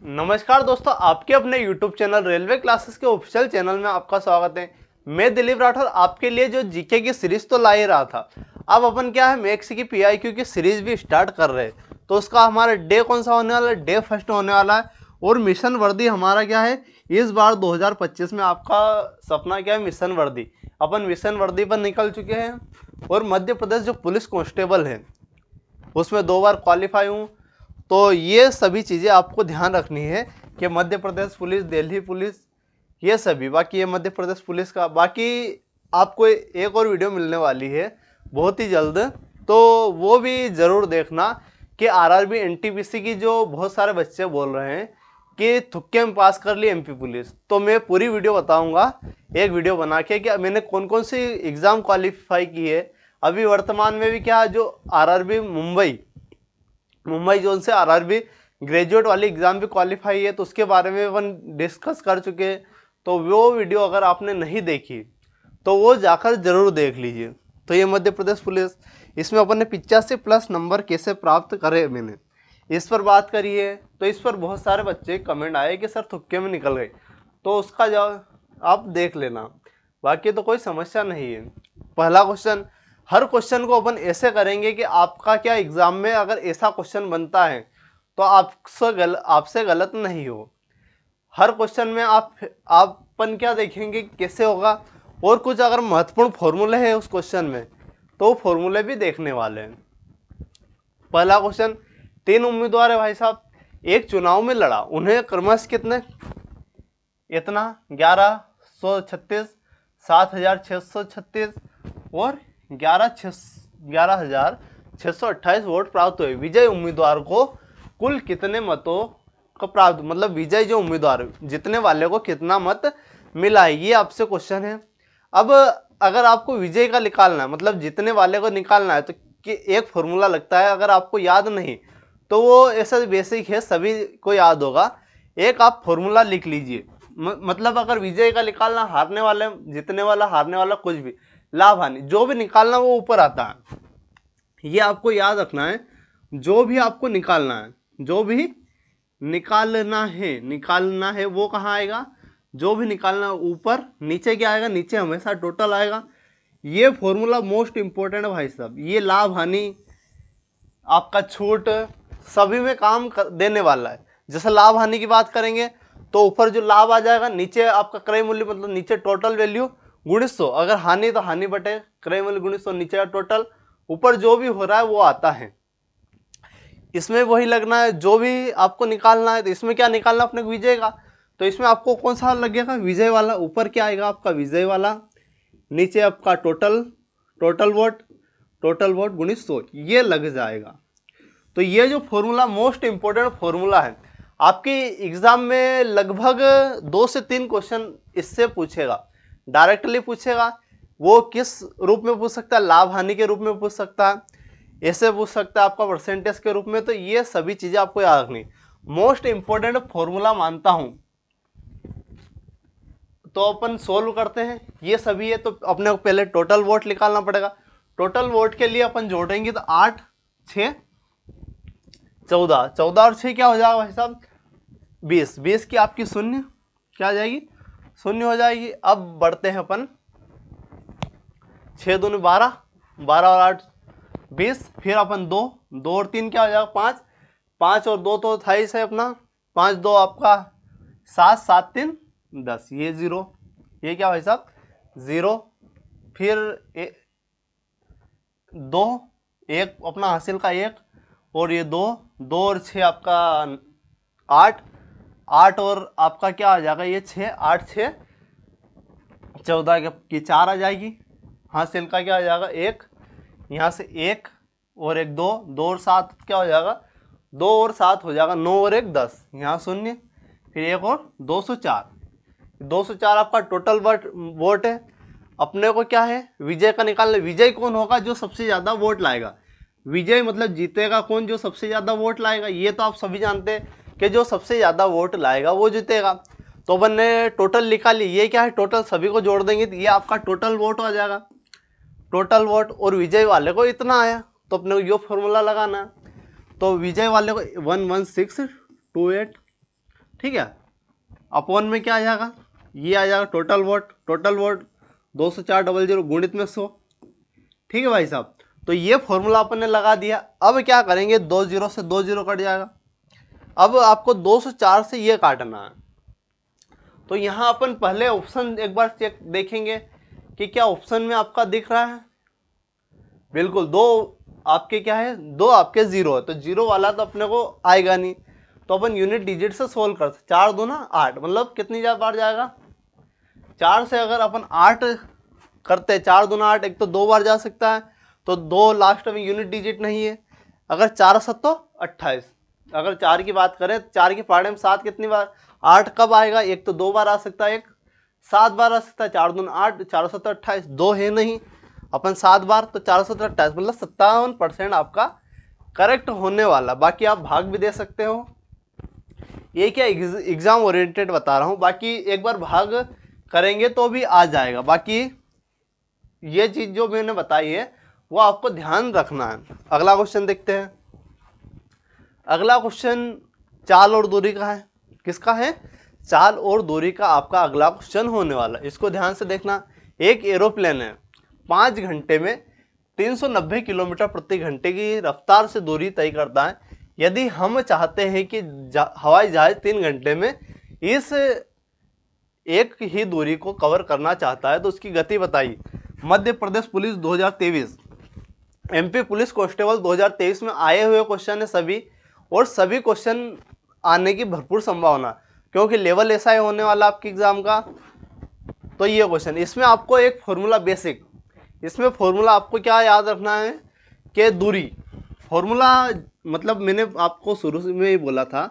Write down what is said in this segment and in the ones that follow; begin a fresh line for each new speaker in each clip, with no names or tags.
नमस्कार दोस्तों, आपके अपने YouTube चैनल रेलवे क्लासेस के ऑफिशियल चैनल में आपका स्वागत है। मैं दिलीप राठौर आपके लिए जो जीके की सीरीज तो ला ही रहा था। अब अपन क्या है, मैथ्स की PIQ की सीरीज भी स्टार्ट कर रहे हैं। तो उसका हमारा डे कौन सा होने वाला है? डे फर्स्ट होने वाला है। और मिशन वर्दी हमारा क्या है, इस बार 2025 में आपका सपना क्या है? मिशन वर्दी। अपन मिशन वर्दी पर निकल चुके हैं और मध्य प्रदेश जो पुलिस कांस्टेबल है उसमें 2 बार क्वालिफाई हूँ। तो ये सभी चीज़ें आपको ध्यान रखनी है कि मध्य प्रदेश पुलिस, दिल्ली पुलिस, ये सभी। बाकी ये मध्य प्रदेश पुलिस का बाकी आपको एक और वीडियो मिलने वाली है बहुत ही जल्द, तो वो भी ज़रूर देखना कि RRB NTPC की जो बहुत सारे बच्चे बोल रहे हैं कि तुक्के में पास कर ली MP पुलिस। तो मैं पूरी वीडियो बताऊंगा एक वीडियो बना के कि मैंने कौन कौन सी एग्ज़ाम क्वालिफाई की है। अभी वर्तमान में भी क्या जो RRB मुंबई जोन से RRB ग्रेजुएट वाली एग्ज़ाम भी क्वालिफाई है, तो उसके बारे में अपन डिस्कस कर चुके हैं। तो वो वीडियो अगर आपने नहीं देखी तो वो जाकर ज़रूर देख लीजिए। तो ये मध्य प्रदेश पुलिस, इसमें अपन ने 85+ नंबर कैसे प्राप्त करे, मैंने इस पर बात करी है। तो इस पर बहुत सारे बच्चे कमेंट आए कि सर तुक्के में निकल गए, तो उसका जवाब आप देख लेना, बाकी तो कोई समस्या नहीं है। पहला क्वेश्चन, हर क्वेश्चन को अपन ऐसे करेंगे कि आपका क्या एग्जाम में अगर ऐसा क्वेश्चन बनता है तो आपसे गलत नहीं हो। हर क्वेश्चन में अपन क्या देखेंगे कैसे होगा, और कुछ अगर महत्वपूर्ण फॉर्मूले हैं उस क्वेश्चन में तो वो फॉर्मूले भी देखने वाले हैं। पहला क्वेश्चन, 3 उम्मीदवार है भाई साहब, एक चुनाव में लड़ा, उन्हें क्रमश कितने, इतना 1136, 7636 और 11,628 वोट प्राप्त हुए। विजय उम्मीदवार को कुल कितने मतों को प्राप्त, मतलब विजय जो उम्मीदवार जितने वाले को कितना मत मिला है, ये आपसे क्वेश्चन है। अब अगर आपको विजय का निकालना है, मतलब जितने वाले को निकालना है, तो कि एक फॉर्मूला लगता है, अगर आपको याद नहीं तो वो ऐसा बेसिक है, सभी को याद होगा। एक आप फॉर्मूला लिख लीजिए, मतलब अगर विजय का निकालना, हारने वाले, जीतने वाला, हारने वाला, कुछ भी, लाभ हानि जो भी निकालना वो ऊपर आता है। ये आपको याद रखना है। जो भी आपको निकालना है, जो भी निकालना है वो कहाँ आएगा? जो भी निकालना ऊपर, नीचे क्या आएगा? नीचे हमेशा टोटल आएगा। ये फॉर्मूला मोस्ट इंपॉर्टेंट है भाई साहब। ये लाभ हानि, आपका छूट, सभी में काम देने वाला है। जैसे लाभ हानि की बात करेंगे तो ऊपर जो लाभ आ जाएगा, नीचे आपका क्रय मूल्य, मतलब नीचे टोटल वैल्यू गुणित 100, अगर हानि तो हानि बटे क्रय मूल्य गुणित 100, नीचे का टोटल, ऊपर जो भी हो रहा है वो आता है। इसमें वही लगना है, जो भी आपको निकालना है। तो इसमें क्या निकालना अपने को? विजय का। तो इसमें आपको कौन सा लगेगा? विजय वाला। ऊपर क्या आएगा आपका? विजय वाला। नीचे आपका टोटल वोट गुणित 100, ये लग जाएगा। तो ये जो फॉर्मूला मोस्ट इंपॉर्टेंट फॉर्मूला है, आपकी एग्जाम में लगभग 2 से 3 क्वेश्चन इससे पूछेगा, डायरेक्टली पूछेगा। वो किस रूप में पूछ सकता है? लाभ हानि के रूप में पूछ सकता है, ऐसे पूछ सकता है आपका परसेंटेज के रूप में। तो ये सभी चीजें आपको याद रखनी, मोस्ट इंपॉर्टेंट फॉर्मूला मानता हूं। तो अपन सोल्व करते हैं, ये सभी है। तो अपने को पहले टोटल वोट निकालना पड़ेगा। टोटल वोट के लिए अपन जोड़ेंगे तो 8, 6, 14, 14 और 6 क्या हो जाएगा भाई साहब? 20, 20 की आपकी शून्य क्या आ जाएगी? शून्य हो जाएगी। अब बढ़ते हैं अपन, 6 दूनी 12, 12 और 8 20, फिर अपन 2, 2 और 3 क्या हो जाएगा? 5, 5 और 2 तो 28 है अपना, 5 2 आपका 7, 7 3 10, ये 0, ये क्या भाई साहब? 0। फिर 2, 1 अपना हासिल का 1, और ये 2, 2 और 6 आपका 8, 8 और आपका क्या आ जाएगा? ये 6, 8 6 14 की 4 आ जाएगी। हासिल का क्या आ जाएगा? 1, यहाँ से 1 और 1 2, 2 और 7 क्या हो जाएगा? 2 और 7 हो जाएगा, 9 और 1 10, यहाँ शून्य, फिर 1 और 204, 204 आपका टोटल वोट है। अपने को क्या है? विजय का निकालना। विजय कौन होगा? जो सबसे ज़्यादा वोट लाएगा। विजय मतलब जीतेगा कौन? जो सबसे ज़्यादा वोट लाएगा। ये तो आप सभी जानते हैं कि जो सबसे ज़्यादा वोट लाएगा वो जीतेगा। तो अपन ने टोटल निकाली, ये क्या है? टोटल सभी को जोड़ देंगे तो ये आपका टोटल वोट आ जाएगा। टोटल वोट, और विजय वाले को इतना आया, तो अपने को यो फॉर्मूला लगाना। तो विजय वाले को 11628 ठीक है। अपॉन में क्या आ जाएगा, ये आ जाएगा टोटल वोट 204,00 गुणित में 100। ठीक है भाई साहब, तो ये फॉर्मूला अपन ने लगा दिया। अब क्या करेंगे, 2 0 से 2 0 कट जाएगा। अब आपको 204 से ये काटना है, तो यहाँ अपन पहले ऑप्शन एक बार चेक देखेंगे कि क्या ऑप्शन में आपका दिख रहा है। बिल्कुल, दो आपके क्या है, दो आपके जीरो है, तो जीरो वाला तो अपने को आएगा नहीं, तो अपन यूनिट डिजिट से सोल्व करते। 4 दूना 8, मतलब कितनी बार जाएगा, 4 से अगर अपन 8 करते हैं, 4 दूना 8, एक तो 2 बार जा सकता है, तो 2 लास्ट में यूनिट डिजिट नहीं है। अगर 4 7 28, अगर 4 की बात करें, 4 की पाड़े में 7 कितनी बार, 8 कब आएगा, एक तो 2 बार आ सकता है, एक 7 बार आ सकता है। 4 दूना 8, 4 7 28, 2 है नहीं, अपन 7 बार, तो 4 7 28, मतलब 57% आपका करेक्ट होने वाला। बाकी आप भाग भी दे सकते हो, ये क्या एग्जाम ओरिएंटेड बता रहा हूँ, बाकी एक बार भाग करेंगे तो भी आ जाएगा। बाकी ये चीज जो मैंने बताई है वो आपको ध्यान रखना है। अगला क्वेश्चन देखते हैं। अगला क्वेश्चन चाल और दूरी का है। किसका है, चाल और दूरी का आपका अगला क्वेश्चन होने वाला। इसको ध्यान से देखना। एक एरोप्लेन है, 5 घंटे में 390 किलोमीटर प्रति घंटे की रफ्तार से दूरी तय करता है। यदि हम चाहते हैं कि हवाई जहाज 3 घंटे में इस एक ही दूरी को कवर करना चाहता है तो उसकी गति बताइए। Madhya Pradesh police 2023, MP police constable 2023 में आए हुए क्वेश्चन है सभी, और सभी क्वेश्चन आने की भरपूर संभावना, क्योंकि लेवल ऐसा ही होने वाला आपके एग्जाम का। तो ये क्वेश्चन, इसमें आपको एक फॉर्मूला बेसिक, इसमें फॉर्मूला आपको क्या याद रखना है कि दूरी फॉर्मूला, मतलब मैंने आपको शुरू में ही बोला था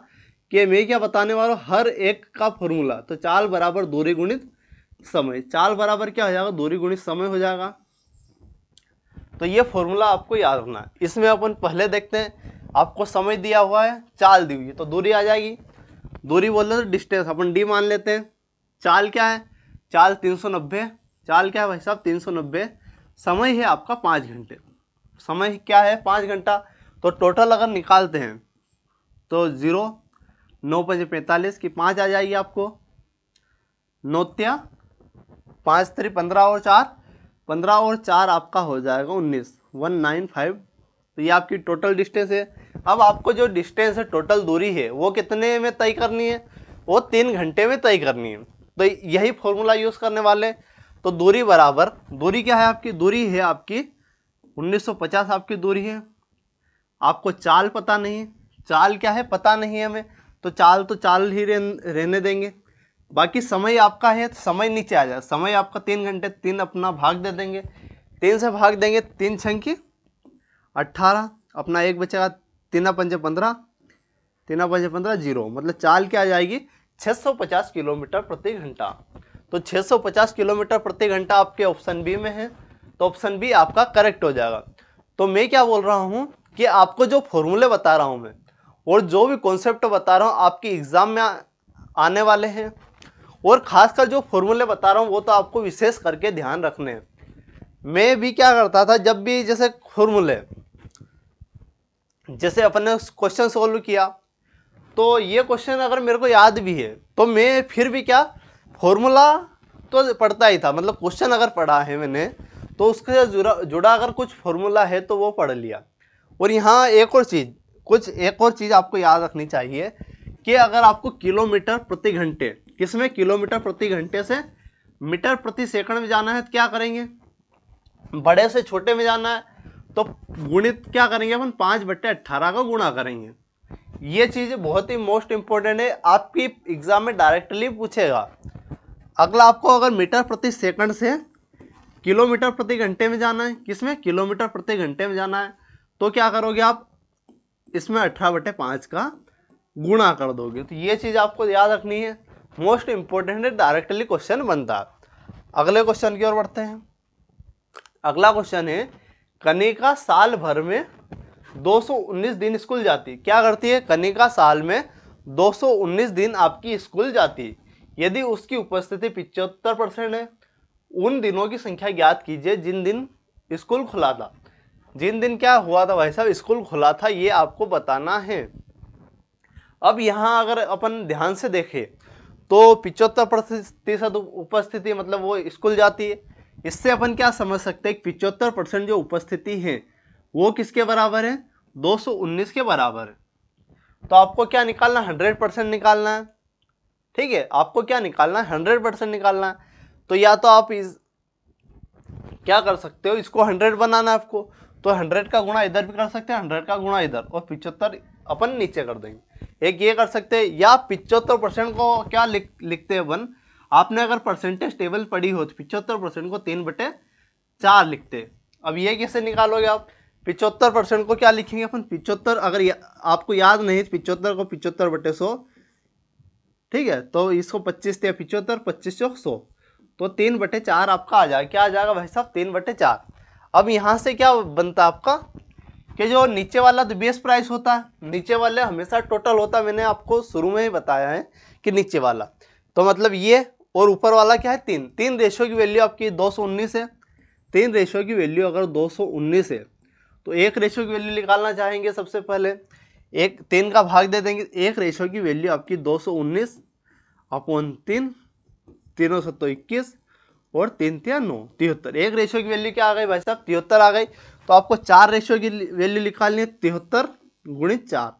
कि मैं क्या बताने वाला हूँ, हर एक का फॉर्मूला। तो चाल बराबर दूरी गुणित समय, चाल बराबर क्या हो जाएगा, दूरी गुणित समय हो जाएगा। तो ये फॉर्मूला आपको याद रखना है। इसमें अपन पहले देखते हैं, आपको समय दिया हुआ है, चाल दी हुई है, तो दूरी आ जाएगी। दूरी बोल रहे तो डिस्टेंस अपन डी मान लेते हैं। चाल क्या है, चाल 390, चाल क्या है भाई साहब 390, समय है आपका 5 घंटे, समय क्या है 5 घंटा। तो टोटल अगर निकालते हैं तो 0 9 5 45 की 5 आ जाएगी आपको, 9 5 3 15 और 4, 15 और 4 आपका हो जाएगा 19, 195। तो ये आपकी टोटल डिस्टेंस है। अब आपको जो डिस्टेंस है, टोटल दूरी है, वो कितने में तय करनी है, वो 3 घंटे में तय करनी है। तो यही फॉर्मूला यूज़ करने वाले। तो दूरी बराबर, दूरी क्या है आपकी, दूरी है आपकी 1950 आपकी दूरी है। आपको चाल पता नहीं, चाल क्या है पता नहीं है हमें, तो चाल ही रहने देंगे। बाकी समय आपका है, समय नीचे आ जाए, समय आपका 3 घंटे, 3 अपना भाग दे देंगे, 3 से भाग देंगे, 3 छंकी 18, अपना 1 बचेगा, 3 पंजे 15, 3 पंजे 15 0, मतलब चाल क्या आ जाएगी 650 किलोमीटर प्रति घंटा। तो 650 किलोमीटर प्रति घंटा आपके ऑप्शन बी में है, तो ऑप्शन बी आपका करेक्ट हो जाएगा। तो मैं क्या बोल रहा हूँ कि आपको जो फॉर्मूले बता रहा हूँ मैं, और जो भी कॉन्सेप्ट बता रहा हूँ आपके एग्जाम में आने वाले हैं, और खासकर जो फॉर्मूले बता रहा हूँ वो तो आपको विशेष करके ध्यान रखने हैं। मैं भी क्या करता था, जब भी जैसे फॉर्मूले, जैसे अपन ने क्वेश्चन सोल्व किया, तो ये क्वेश्चन अगर मेरे को याद भी है तो मैं फिर भी क्या फॉर्मूला तो पढ़ता ही था, मतलब क्वेश्चन अगर पढ़ा है मैंने तो उसके जुड़ा अगर कुछ फॉर्मूला है तो वो पढ़ लिया। और यहाँ एक और चीज़ आपको याद रखनी चाहिए कि अगर आपको किलोमीटर प्रति घंटे, किसमें किलोमीटर प्रति घंटे से मीटर प्रति सेकंड में जाना है, तो क्या करेंगे, बड़े से छोटे में जाना है, तो गुणित क्या करेंगे अपन, 5/18 का गुणा करेंगे। ये चीज़ बहुत ही मोस्ट इंपॉर्टेंट है, आपकी एग्जाम में डायरेक्टली पूछेगा। अगला आपको अगर मीटर प्रति सेकंड से किलोमीटर प्रति घंटे में जाना है, किसमें किलोमीटर प्रति घंटे में जाना है, तो क्या करोगे आप, इसमें 18/5 का गुणा कर दोगे। तो ये चीज़ आपको याद रखनी है, मोस्ट इंपॉर्टेंट है, डायरेक्टली क्वेश्चन बनता है। अगले क्वेश्चन की ओर बढ़ते हैं। अगला क्वेश्चन है, कनिका साल भर में 219 दिन स्कूल जाती, क्या करती है, कनिका साल में 219 दिन आपकी स्कूल जाती। यदि उसकी उपस्थिति 75% है, उन दिनों की संख्या ज्ञात कीजिए जिन दिन स्कूल खुला था। जिन दिन क्या हुआ था भाई साहब, स्कूल खुला था, ये आपको बताना है। अब यहाँ अगर अपन ध्यान से देखें तो 75% उपस्थिति मतलब वो स्कूल जाती है। इससे अपन क्या समझ सकते हैं, 75% जो उपस्थिति है वो किसके बराबर है, 219 के बराबर है। तो आपको क्या निकालना, 100% निकालना है। ठीक है, आपको क्या निकालना है, 100% निकालना है। तो या तो आप क्या कर सकते हो, इसको 100 बनाना है आपको, तो 100 का गुणा इधर भी कर सकते हैं, 100 का गुणा इधर, और 75 अपन नीचे कर देंगे। एक ये कर सकते हैं, या 75% को क्या लिखते हैं अपन, आपने अगर परसेंटेज टेबल पढ़ी हो तो 75% को 3/4 लिखते हैं। अब ये कैसे निकालोगे आप, 75% को क्या लिखेंगे अपन, 75, अगर आपको याद नहीं 75 को 75/100, ठीक है, तो इसको 25 या 75, 25 100, तो 3/4 आपका आ जाएगा। क्या आ जाएगा भाई साहब, 3/4। अब यहाँ से क्या बनता है आपका, कि जो नीचे वाला तो बेस प्राइस होता है, नीचे वाले हमेशा टोटल होता है, मैंने आपको शुरू में ही बताया है कि नीचे वाला, तो मतलब ये, और ऊपर वाला क्या है, 3 रेशो की वैल्यू आपकी 219 है। 3 रेशो की वैल्यू अगर 219 है तो 1 रेशो की वैल्यू निकालना चाहेंगे, सबसे पहले 3 का भाग दे देंगे। 1 रेशो की वैल्यू आपकी 219/3, 3 7 21 और 3 3 9 73। 1 रेशो की वैल्यू क्या आ गई भाई साहब, 73 आ गई। तो आपको 4 रेशो की वैल्यू निकालनी है, 73 × 4,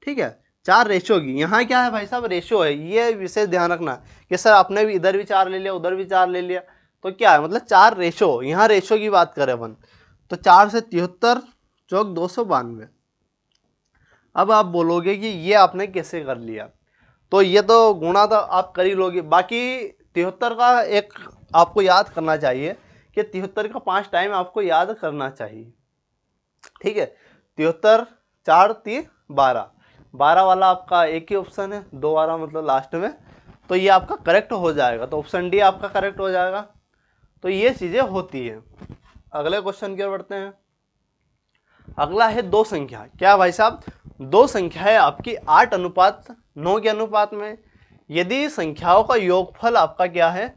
ठीक है, 4 रेशो की। यहाँ क्या है भाई साहब, रेशो है, ये विशेष ध्यान रखना कि सर आपने भी इधर भी 4 ले लिया, उधर भी 4 ले लिया, तो क्या है, मतलब 4 रेशो, यहाँ रेशो की बात करें अपन, तो 4 से 73 चौक 292। अब आप बोलोगे कि ये आपने कैसे कर लिया, तो ये तो गुणा तो आप कर ही लोगे, बाकी 73 का एक आपको याद करना चाहिए कि 73 का 5 टाइम आपको याद करना चाहिए। ठीक है, 73 4 3 12, 12 वाला आपका एक ही ऑप्शन है, 2 वाला मतलब लास्ट में, तो ये आपका करेक्ट हो जाएगा, तो ऑप्शन डी आपका करेक्ट हो जाएगा। तो ये चीज़ें होती है। अगले क्वेश्चन की ओर बढ़ते हैं। अगला है 2 संख्या। क्या भाई साहब, 2 संख्या है आपकी 8:9 के अनुपात में। यदि संख्याओं का योगफल आपका क्या है,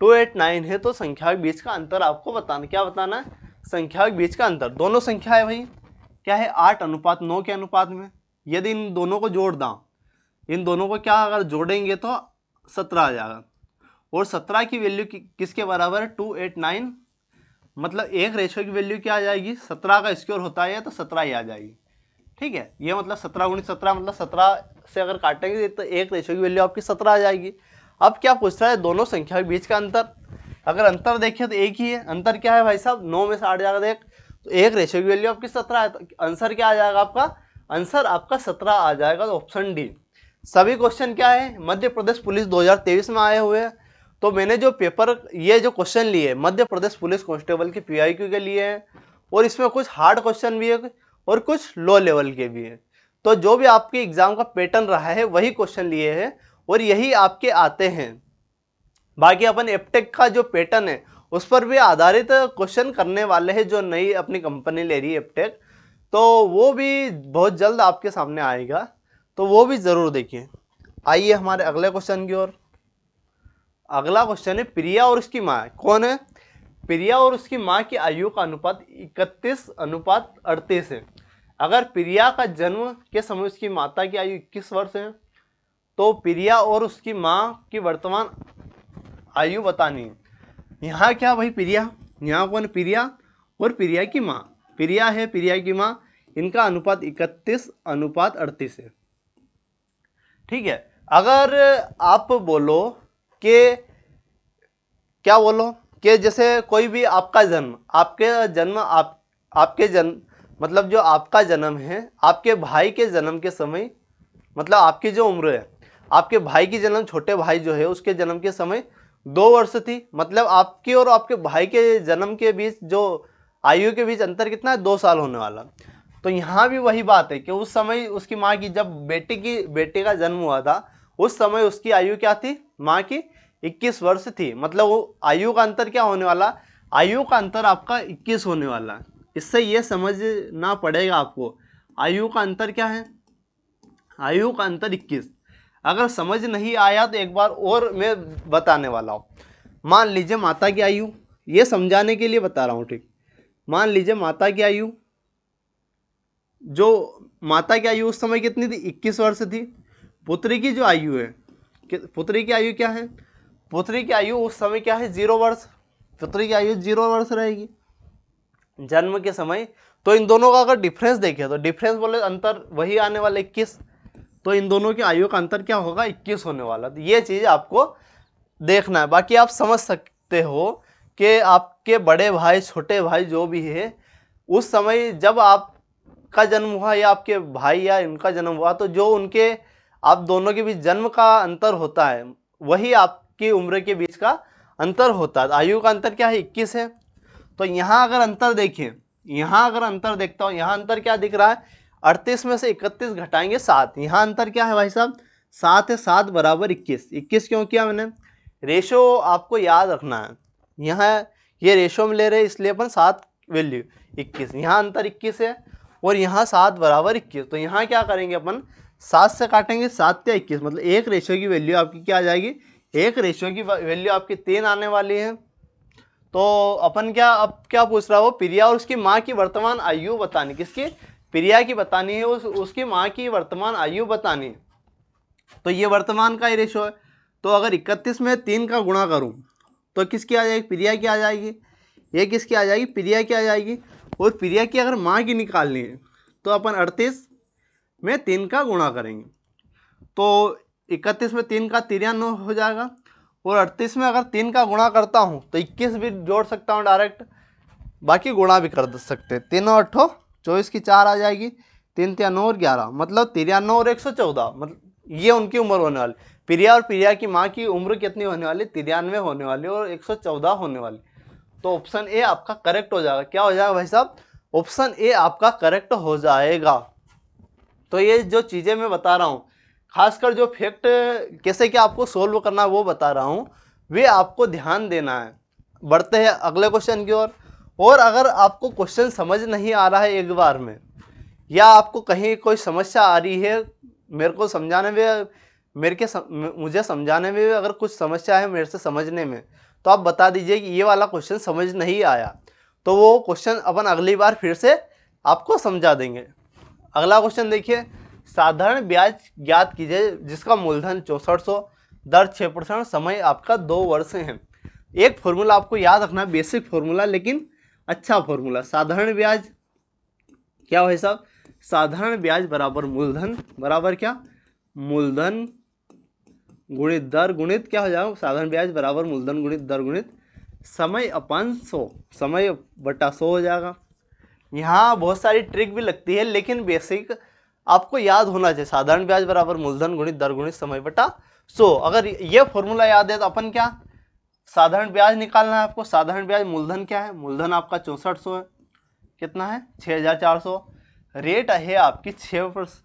289 है, तो संख्या के बीच का अंतर आपको बताना। क्या बताना है, संख्या के बीच का अंतर। दोनों संख्या है भाई, क्या है, 8:9 के अनुपात में। यदि इन दोनों को जोड़ दां, इन दोनों को क्या अगर जोड़ेंगे तो 17 आ जाएगा, और 17 की वैल्यू किसके बराबर है, 289, मतलब 1 रेशो की वैल्यू क्या आ जाएगी, 17 का स्क्वायर होता है तो 17 ही आ जाएगी। ठीक है, ये मतलब 17 × 17 मतलब 17 से अगर काटेंगे तो 1 रेशो की वैल्यू आपकी 17 आ जाएगी। अब क्या पूछ रहा है, दोनों संख्या के बीच का अंतर। अगर अंतर देखें तो एक ही है, अंतर क्या है भाई साहब, 9 में से 8 जाएगा देख, तो 1 रेशो की वैल्यू आपकी 17 है, तो आंसर क्या आ जाएगा आपका, आंसर आपका 17 आ जाएगा, तो ऑप्शन डी। सभी क्वेश्चन क्या है, मध्य प्रदेश पुलिस 2023 में आए हुए हैं। तो मैंने जो पेपर, ये जो क्वेश्चन लिए मध्य प्रदेश पुलिस कांस्टेबल के PIQ के लिए हैं, और इसमें कुछ हार्ड क्वेश्चन भी है और कुछ लो लेवल के भी हैं। तो जो भी आपके एग्जाम का पैटर्न रहा है वही क्वेश्चन लिए हैं और यही आपके आते हैं। बाकी अपन एप्टेक का जो पैटर्न है उस पर भी आधारित क्वेश्चन करने वाले हैं, जो नई अपनी कंपनी ले रही है एप्टेक, तो वो भी बहुत जल्द आपके सामने आएगा, तो वो भी ज़रूर देखिए। आइए हमारे अगले क्वेश्चन की ओर। अगला क्वेश्चन है, प्रिया और उसकी माँ। कौन है, प्रिया और उसकी माँ की आयु का अनुपात 31:38 है। अगर प्रिया का जन्म के समय उसकी माता की आयु 21 वर्ष है, तो प्रिया और उसकी माँ की वर्तमान आयु बतानी है। यहाँ क्या भाई, प्रिया, यहाँ कौन, प्रिया और प्रिया की माँ। प्रिया है, प्रिया की माँ, इनका अनुपात 31:38 है। ठीक है, अगर आप बोलो कि क्या बोलो कि जैसे कोई भी आपका जन्म, आपके जन्म मतलब जो आपका जन्म है, आपके भाई के जन्म के समय, मतलब आपकी जो उम्र है, आपके भाई की जन्म, छोटे भाई जो है उसके जन्म के समय 2 वर्ष थी, मतलब आपकी और आपके भाई के जन्म के बीच जो आयु के बीच अंतर कितना है, 2 साल होने वाला। तो यहाँ भी वही बात है कि उस समय उसकी माँ की, जब बेटे का जन्म हुआ था उस समय उसकी आयु क्या थी, माँ की 21 वर्ष थी, मतलब वो आयु का अंतर क्या होने वाला, आयु का अंतर आपका 21 होने वाला। इससे ये समझना पड़ेगा आपको, आयु का अंतर क्या है, आयु का अंतर 21। अगर समझ नहीं आया तो एक बार और मैं बताने वाला हूँ। मान लीजिए माता की आयु, ये समझाने के लिए बता रहा हूँ, ठीक। मान लीजिए माता की आयु, जो माता की आयु उस समय कितनी थी, 21 वर्ष थी, पुत्री की जो आयु है, पुत्री की आयु क्या है, पुत्री की आयु उस समय क्या है 0 वर्ष, पुत्री की आयु 0 वर्ष रहेगी जन्म के समय। तो इन दोनों का अगर डिफरेंस देखें तो डिफरेंस बोले अंतर वही आने वाला 21, तो इन दोनों की आयु का अंतर क्या होगा 21 होने वाला। तो ये चीज़ आपको देखना है। बाकी आप समझ सकते हो कि आपके बड़े भाई छोटे भाई जो भी है उस समय जब आपका जन्म हुआ या आपके भाई या इनका जन्म हुआ, तो जो उनके आप दोनों के बीच जन्म का अंतर होता है वही आपकी उम्र के बीच का अंतर होता है। आयु का अंतर क्या है 21 है। तो यहाँ अगर अंतर देखें, यहाँ अगर अंतर देखता हूँ, यहाँ अंतर क्या दिख रहा है 38 में से 31 घटाएंगे 7, यहाँ अंतर क्या है भाई साहब 7 है, 7 बराबर 21। 21 क्यों किया मैंने, रेशो आपको याद रखना है, यहाँ ये रेशो में ले रहे इसलिए अपन 7 वैल्यू 21, यहाँ अंतर 21 है और यहाँ 7 बराबर 21। तो यहाँ क्या करेंगे अपन 7 से काटेंगे 7 या 21, मतलब एक रेशो की वैल्यू आपकी क्या आ जाएगी, एक रेशो की वैल्यू आपकी 3 आने वाली है। तो अपन क्या अब क्या पूछ रहा हो, प्रिया और उसकी माँ की वर्तमान आयु बतानी, किसकी, प्रिया की बतानी है, उसकी माँ की वर्तमान आयु बतानी है। तो ये वर्तमान का ही रेशो है। तो अगर 31 में 3 का गुणा करूं तो किसकी आ जाएगी, प्रिया की आ जाएगी, ये किसकी आ जाएगी, प्रिया की आ जाएगी। और प्रिया की अगर माँ की निकालनी है तो अपन 38 में 3 का गुणा करेंगे, तो 31 में 3 का 93 हो जाएगा, और 38 में अगर 3 का गुणा करता हूँ तो 21 भी जोड़ सकता हूँ डायरेक्ट, बाकी गुणा भी कर सकते। 3 और 8 24 की 4 आ जाएगी, 3 3 9 और 11, मतलब 93 और 114, मतलब ये उनकी उम्र होने वाली। प्रिया और प्रिया की माँ की उम्र कितनी होने वाली, 93 होने वाली और 114 होने वाली। तो ऑप्शन ए आपका करेक्ट हो जाएगा। क्या हो जाएगा भाई साहब, ऑप्शन ए आपका करेक्ट हो जाएगा। तो ये जो चीज़ें मैं बता रहा हूँ, खासकर जो फैक्ट कैसे क्या आपको सोल्व करना है वो बता रहा हूँ, वे आपको ध्यान देना है। बढ़ते हैं अगले क्वेश्चन की ओर। और अगर आपको क्वेश्चन समझ नहीं आ रहा है एक बार में, या आपको कहीं कोई समस्या आ रही है मेरे को समझाने में, मुझे समझाने में अगर कुछ समस्या है मेरे से समझने में, तो आप बता दीजिए कि ये वाला क्वेश्चन समझ नहीं आया, तो वो क्वेश्चन अपन अगली बार फिर से आपको समझा देंगे। अगला क्वेश्चन देखिए, साधारण ब्याज ज्ञात कीजिए जिसका मूलधन 6400, दर 6%, समय आपका 2 वर्ष है। एक फॉर्मूला आपको याद रखना है, बेसिक फॉर्मूला लेकिन अच्छा फॉर्मूला। साधारण ब्याज क्या हो साहब, साधारण ब्याज बराबर मूलधन बराबर क्या, मूलधन गुणित दर गुणित क्या हो जाएगा, साधारण ब्याज बराबर मूलधन गुणित दर गुणित समय अपन 100, समय बटा 100 हो जाएगा। यहाँ बहुत सारी ट्रिक भी लगती है लेकिन बेसिक आपको याद होना चाहिए। साधारण ब्याज बराबर मूलधन गुणित दर गुणित समय बटा 100, अगर ये फॉर्मूला याद है तो अपन क्या, साधारण ब्याज निकालना है आपको। साधारण ब्याज मूलधन क्या है, मूलधन आपका 6400 है, कितना है 6400, रेट है आपकी 6%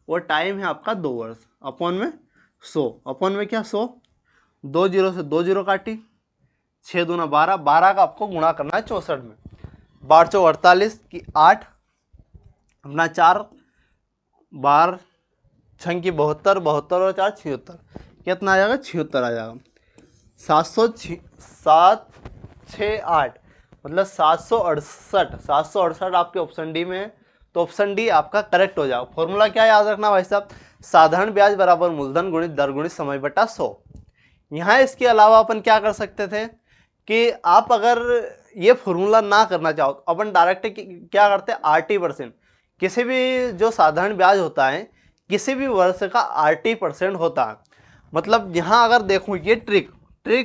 और टाइम है आपका 2 वर्ष, अपॉन में 100, अपॉन में क्या 100, 2 जीरो से 2 जीरो काटी, 6 दूना 12, 12 का आपको गुणा करना है 64 में, 1248 की 8 अपना 4 बार 6 की 72, 72 और 4 76, कितना आ जाएगा 76 आ जाएगा। 768 मतलब 768, 768 आपके ऑप्शन डी में है, तो ऑप्शन डी आपका करेक्ट हो जाएगा। फॉर्मूला क्या याद रखना भाई साहब, साधारण ब्याज बराबर मूलधन गुणित दर गुणित समय बटा 100। यहाँ इसके अलावा अपन क्या कर सकते थे कि आप अगर ये फॉर्मूला ना करना चाहो तो अपन डायरेक्ट क्या करते हैं, RT%, किसी भी जो साधारण ब्याज होता है किसी भी वर्ष का RT% होता है। मतलब यहाँ अगर देखो ये ट्रिक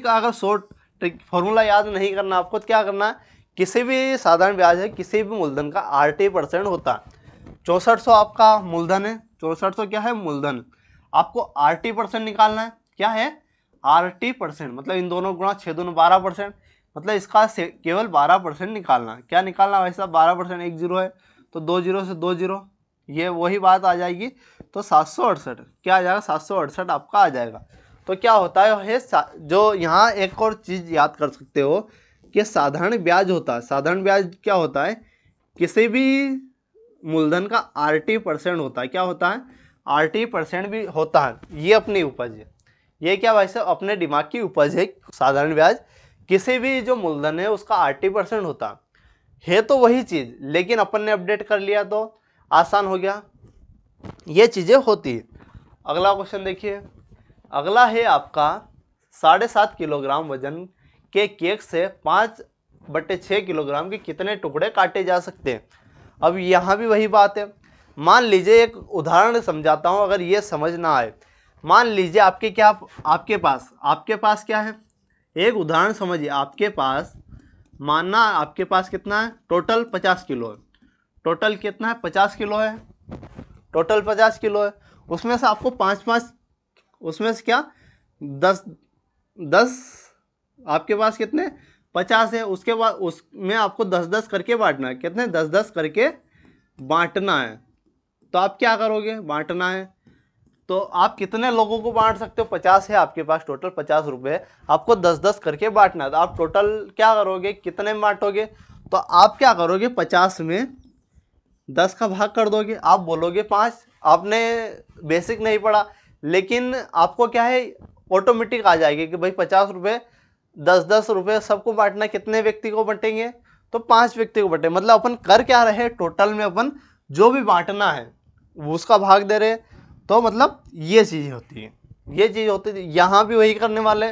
अगर शॉर्ट ट्रिक फॉर्मूला याद नहीं करना आपको, तो क्या करना है, किसी भी साधारण ब्याज है किसी भी मूलधन का RT% होता है। 6400 आपका मूलधन है, 6400 क्या है मूलधन, आपको RT% निकालना है, क्या है RT%, मतलब इन दोनों गुणा 6 दूनी 12%, मतलब इसका केवल 12% निकालना है। क्या निकालना भाई साहब 12%, 1 जीरो है तो 2 जीरो से 2 जीरो, ये वही बात आ जाएगी। तो 768 क्या आ जाएगा, 768 आपका आ जाएगा। तो क्या होता है जो यहाँ एक और चीज़ याद कर सकते हो कि साधारण ब्याज होता है, साधारण ब्याज क्या होता है, किसी भी मूलधन का RT% होता है। क्या होता है, RT% भी होता है। ये अपनी उपज है, ये क्या भाई साहब अपने दिमाग की उपज है। साधारण ब्याज किसी भी जो मूलधन है उसका RT% होता है तो वही चीज़, लेकिन अपन ने अपडेट कर लिया तो आसान हो गया, ये चीज़ें होती है। अगला क्वेश्चन देखिए, अगला है आपका 7.5 किलोग्राम वजन के केक से 5/6 किलोग्राम के कितने टुकड़े काटे जा सकते हैं। अब यहाँ भी वही बात है, मान लीजिए एक उदाहरण समझाता हूँ, अगर ये समझ ना आए, मान लीजिए आपके पास क्या है, एक उदाहरण समझिए, आपके पास मानना आपके पास कितना है, टोटल 50 किलो है, टोटल कितना है 50 किलो है, टोटल 50 किलो है, उसमें से आपको 5-5, उसमें से क्या 10 आपके पास कितने 50 है, उसके बाद उसमें आपको 10-10 करके बांटना है, कितने 10-10 करके बांटना है। तो आप क्या करोगे, बांटना है तो आप कितने लोगों को बांट सकते हो, 50 है आपके पास, टोटल 50 रुपये, आपको 10-10 करके बांटना है। तो आप टोटल क्या करोगे, कितने में बांटोगे, तो आप क्या करोगे 50 में 10 का भाग कर दोगे, आप बोलोगे 5। आपने बेसिक नहीं पढ़ा, लेकिन आपको क्या है ऑटोमेटिक आ जाएगी कि भाई 50 रुपये 10-10 रुपये सबको बांटना, कितने व्यक्ति को बांटेंगे, तो 5 व्यक्ति को बांटे। मतलब अपन कर क्या रहे, टोटल में अपन जो भी बांटना है उसका भाग दे रहे। तो मतलब ये चीज़ होती है, ये चीज़ होती है। यहाँ भी वही करने वाले,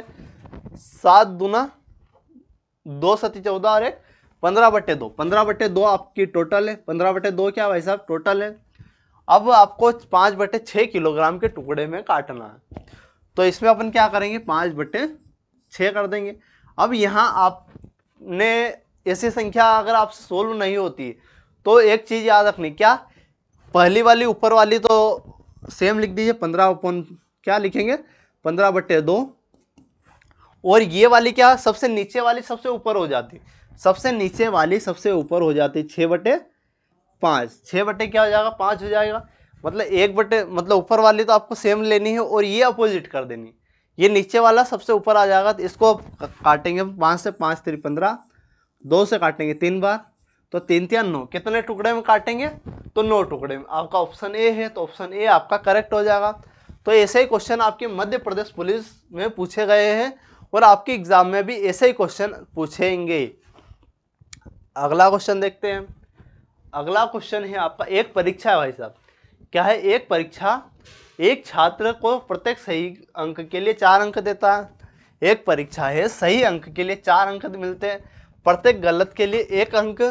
7 दूना 2 सती 14 और 1 15/2, 15/2 आपकी टोटल है, 15/2 क्या भाई साहब टोटल है। अब आपको 5/6 किलोग्राम के टुकड़े में काटना है, तो इसमें अपन क्या करेंगे 5/6 कर देंगे। अब यहाँ आपने ऐसी संख्या अगर आपसे सोल्व नहीं होती तो एक चीज़ याद रखनी, क्या पहली वाली ऊपर वाली तो सेम लिख दीजिए, 15 क्या लिखेंगे 15/2, और ये वाली क्या सबसे नीचे वाली सबसे ऊपर हो जाती, सबसे नीचे वाली सबसे ऊपर हो जाती 6/5, 6 क्या हो जाएगा 5 हो जाएगा। मतलब मतलब ऊपर वाली तो आपको सेम लेनी है और ये अपोजिट कर देनी, ये नीचे वाला सबसे ऊपर आ जाएगा। तो इसको काटेंगे 5 से, 5 3 15, 2 से काटेंगे 3 बार, तो 3 3 9, कितने टुकड़े में काटेंगे, तो 9 टुकड़े में। आपका ऑप्शन ए है, तो ऑप्शन ए आपका करेक्ट हो जाएगा। तो ऐसे ही क्वेश्चन आपके मध्य प्रदेश पुलिस में पूछे गए हैं और आपके एग्जाम में भी ऐसे ही क्वेश्चन पूछेंगे। अगला क्वेश्चन देखते हैं। अगला क्वेश्चन है आपका, एक परीक्षा है भाई साहब, क्या है एक परीक्षा, एक छात्र को प्रत्येक सही अंक के लिए 4 अंक देता है। एक परीक्षा है, सही अंक के लिए 4 अंक मिलते हैं, प्रत्येक गलत के लिए 1 अंक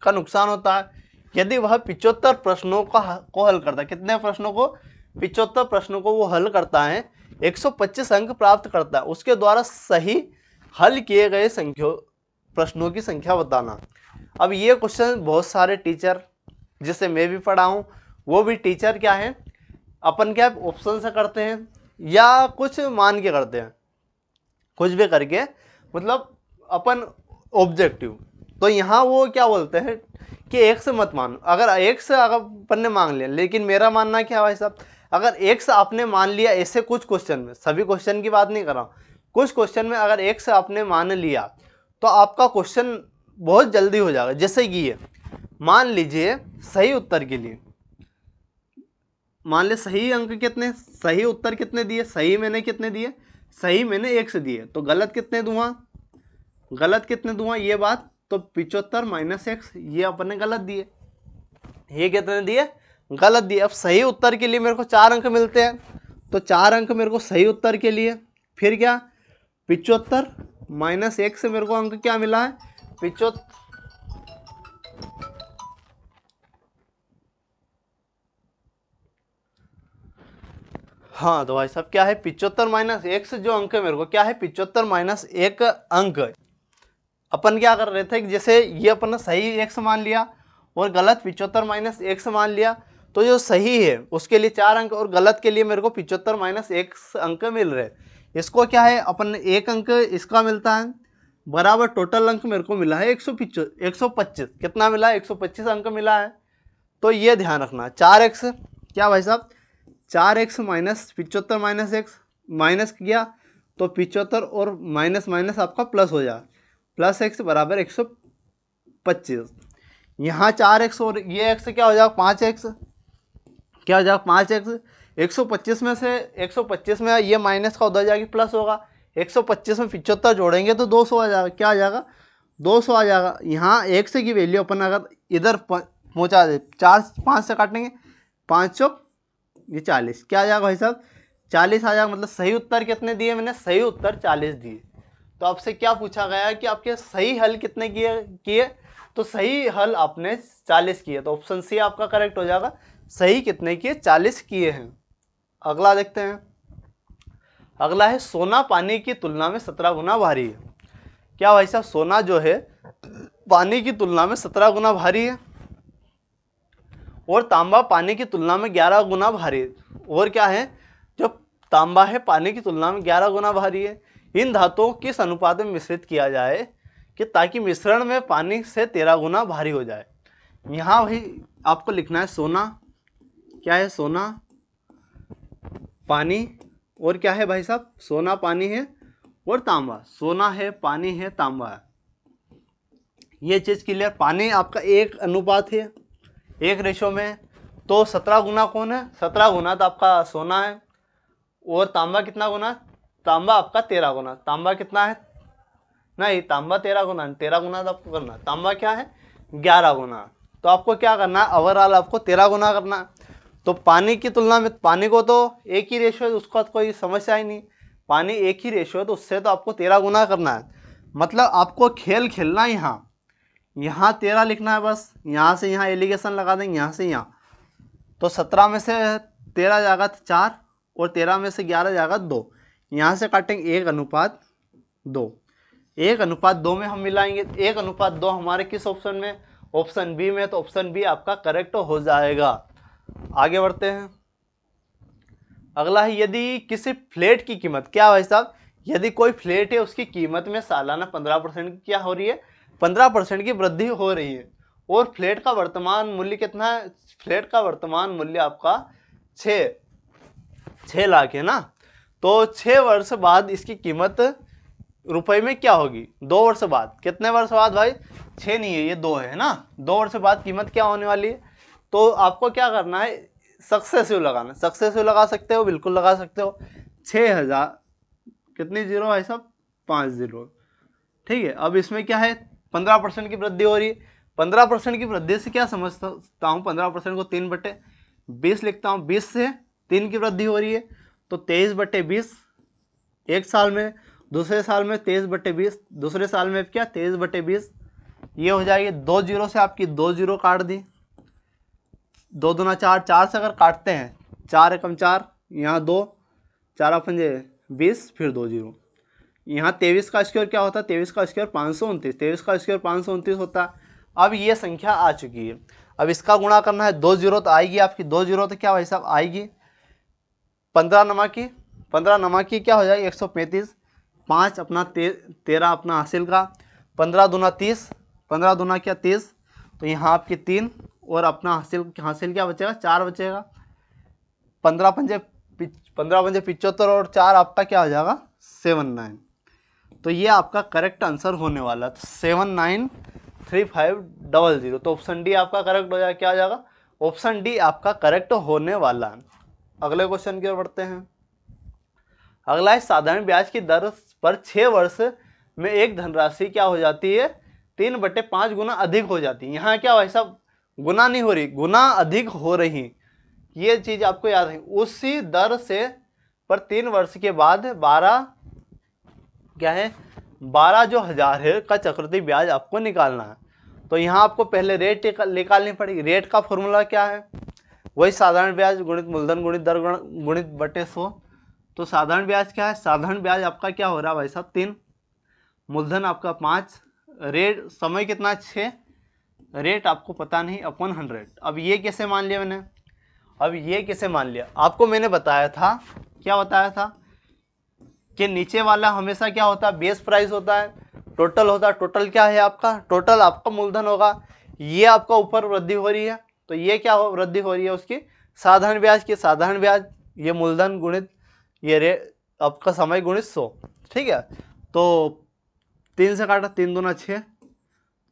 का नुकसान होता है। यदि वह 75 प्रश्नों को हल करता है, कितने प्रश्नों को 75 प्रश्नों को वो हल करता है, 125 अंक प्राप्त करता है, उसके द्वारा सही हल किए गए प्रश्नों की संख्या बताना। अब ये क्वेश्चन बहुत सारे टीचर, जिसे मैं भी पढ़ा हूँ, वो भी टीचर क्या है अपन क्या ऑप्शन से करते हैं या कुछ मान के करते हैं, कुछ भी करके, मतलब अपन ऑब्जेक्टिव। तो यहाँ वो क्या बोलते हैं कि 1 से मत मानो, अगर 1 से अगर अपन ने मांग लिया, लेकिन मेरा मानना क्या भाई साहब, अगर 1 से आपने मान लिया, ऐसे कुछ क्वेश्चन में, सभी क्वेश्चन की बात नहीं कर रहा हूँ, कुछ क्वेश्चन में अगर 1 से आपने मान लिया तो आपका क्वेश्चन बहुत जल्दी हो जाएगा। जैसे कि ये मान लीजिए सही उत्तर के लिए, मान ले सही अंक कितने, सही उत्तर कितने दिए, सही मैंने कितने दिए, सही मैंने 1 से दिए, तो गलत कितने दूंगा, गलत कितने दूंगा ये बात, तो 75 - 1 ये अपन ने गलत दिए, ये कितने दिए गलत दिए। अब सही उत्तर के लिए मेरे को 4 अंक मिलते हैं, तो 4 अंक मेरे को सही उत्तर के लिए, फिर क्या 75 - 1 से मेरे को अंक क्या मिला है 75, हाँ तो भाई साहब क्या है 75 - 1 से जो अंक है मेरे को क्या है 75 - 1 अंक। अपन क्या कर रहे थे कि जैसे ये अपन ने सही 1 से मान लिया और गलत 75 - 1 से मान लिया, तो जो सही है उसके लिए 4 अंक और गलत के लिए मेरे को 75 - 1 अंक मिल रहे। इसको क्या है अपन 1 अंक इसका मिलता है, बराबर टोटल अंक मेरे को मिला है 125, कितना मिला है 125 अंक मिला है। तो ये ध्यान रखना 4x क्या भाई साहब 4x - 75 - 1 माइनस किया तो 75 और माइनस माइनस आपका प्लस हो जाए, प्लस x बराबर 125। यहाँ 4x और ये x क्या हो जाएगा 5x, क्या हो जाएगा 5x। 125 में से 125 में ये माइनस का उधर जाके प्लस होगा, 125 में 75 जोड़ेंगे तो 200 आ जाएगा, क्या आ जाएगा 200 आ जाएगा। यहाँ x की वैल्यू अपन अगर इधर पहुँचा दे, 4 5 से काटेंगे 5 ये 40, क्या आ जाएगा भाई साहब 40 आ जाएगा। मतलब सही उत्तर कितने दिए मैंने, सही उत्तर 40 दिए। तो आपसे क्या पूछा गया है कि आपके सही हल कितने किए, तो सही हल आपने 40 किए, तो ऑप्शन सी आपका करेक्ट हो जाएगा। सही कितने किए, 40 किए हैं। अगला देखते हैं। अगला है सोना पानी की तुलना में 17 गुना भारी है। क्या भाई साहब सोना जो है पानी की तुलना में 17 गुना भारी है, और तांबा पानी की तुलना में 11 गुना भारी है। और क्या है, जो तांबा है पानी की तुलना में 11 गुना भारी है। इन धातुओं को किस अनुपात में मिश्रित किया जाए कि ताकि मिश्रण में पानी से 13 गुना भारी हो जाए। यहाँ भाई आपको लिखना है सोना, क्या है सोना पानी, और क्या है भाई साहब सोना पानी है और तांबा, सोना है पानी है तांबा है। ये चीज़ क्लियर। पानी आपका 1 अनुपात है 1 रेशो में, तो 17 गुना कौन है, 17 गुना तो आपका सोना है। और तांबा कितना गुना, तांबा आपका 13 गुना। तांबा कितना है, नहीं तांबा 13 गुना, 13 गुना तो आपको करना। तांबा क्या है 11 गुना। तो आपको क्या करना है, ओवरऑल आपको 13 गुना करना है। तो पानी की तुलना में, पानी को तो एक ही रेशो है, उसका तो कोई समस्या ही नहीं, पानी एक ही रेशो है, तो उससे तो आपको 13 गुना करना है। मतलब आपको खेल खेलना है, यहाँ 13 लिखना है बस, यहाँ से यहाँ एलिगेशन लगा देंगे, यहाँ से यहाँ। तो 17 में से 13 जाएगा 4, और 13 में से 11 जाएगा 2, यहाँ से काटेंगे 1 अनुपात 2। 1 अनुपात 2 में हम मिलाएंगे। 1 अनुपात 2 हमारे किस ऑप्शन में, ऑप्शन बी में, तो ऑप्शन बी आपका करेक्ट हो जाएगा। आगे बढ़ते हैं। अगला है यदि किसी फ्लैट की कीमत, क्या भाई साहब यदि कोई फ्लैट है उसकी कीमत में सालाना 15% की क्या हो रही है, 15% की वृद्धि हो रही है, और फ्लैट का वर्तमान मूल्य कितना है, फ्लैट का वर्तमान मूल्य आपका 6 लाख है ना। तो 6 वर्ष बाद इसकी कीमत रुपए में क्या होगी, 2 वर्ष बाद। कितने वर्ष बाद भाई, 6 नहीं है ये 2 है ना, 2 वर्ष बाद कीमत क्या होने वाली है। तो आपको क्या करना है, सक्सेसिव लगाना। सक्सेसिव लगा सकते हो, बिल्कुल लगा सकते हो। 6000 कितनी जीरो भाई साहब 5 जीरो, ठीक है। अब इसमें क्या है 15% की वृद्धि हो रही है। 15% की वृद्धि से क्या समझता हूँ, 15% को 3/20 लिखता हूँ। 20 से 3 की वृद्धि हो रही है, तो 23/20 एक साल में। दूसरे साल में 23/20, दूसरे साल में क्या 23/20, ये हो जाएगी 2 जीरो से आपकी 2 जीरो काट दी। 2 दूना 4, 4 से अगर काटते हैं 4 एकम 4, यहाँ 2, 4 पंजे 20, फिर 2 जीरो। यहाँ 23 का स्क्वायर क्या होता है, 23 का स्क्वायर 529, 23 का स्क्वायर 529 होता है। अब ये संख्या आ चुकी है, अब इसका गुणा करना है। 2 जीरो तो आएगी आपकी, 2 जीरो तो क्या भाई साहब आएगी 15 नमा की क्या हो जाएगी 135। 5 अपना 13 अपना हासिल का, 15 दूना 30, 15 दूना क्या 30, तो यहाँ आपकी 3, और अपना हासिल क्या बचेगा 4 बचेगा। 15 पंजे 75, और 4 आपका क्या हो जाएगा 79। तो ये आपका करेक्ट आंसर होने वाला है, 793500। तो ऑप्शन डी आपका करेक्ट हो जाएगा, क्या हो जाएगा ऑप्शन डी आपका करेक्ट होने वाला है। अगले क्वेश्चन की ओर बढ़ते हैं। अगला है साधारण ब्याज की दर पर 6 वर्ष में एक धनराशि क्या हो जाती है 3/5 गुना अधिक हो जाती है। यहाँ क्या भाई साहब गुना नहीं हो रही, गुना अधिक हो रही, ये चीज आपको याद है। उसी दर से पर 3 वर्ष के बाद 12 क्या है 12 जो हजार है का चक्रवृद्धि ब्याज आपको निकालना है। तो यहाँ आपको पहले रेट निकालनी पड़ेगी। रेट का फॉर्मूला क्या है, वही साधारण ब्याज गुणित मूलधन गुणित दर गुणित बटे 100। तो साधारण ब्याज क्या है, साधारण ब्याज आपका क्या हो रहा है भाई साहब 3, मूलधन आपका 5, रेट समय कितना 6, रेट आपको पता नहीं अपॉन 100। अब ये कैसे मान लिया मैंने, अब ये कैसे मान लिया, आपको मैंने बताया था, क्या बताया था कि नीचे वाला हमेशा क्या होता है बेस प्राइस होता है, टोटल होता है। टोटल क्या है आपका, टोटल आपका मूलधन होगा। ये आपका ऊपर वृद्धि हो रही है, तो ये क्या हो वृद्धि हो रही है उसकी साधारण ब्याज की, साधारण ब्याज ये मूलधन गुणित ये रेट आपका समय गुणित 100, ठीक है। तो 3 से काटा 3 दूना 6,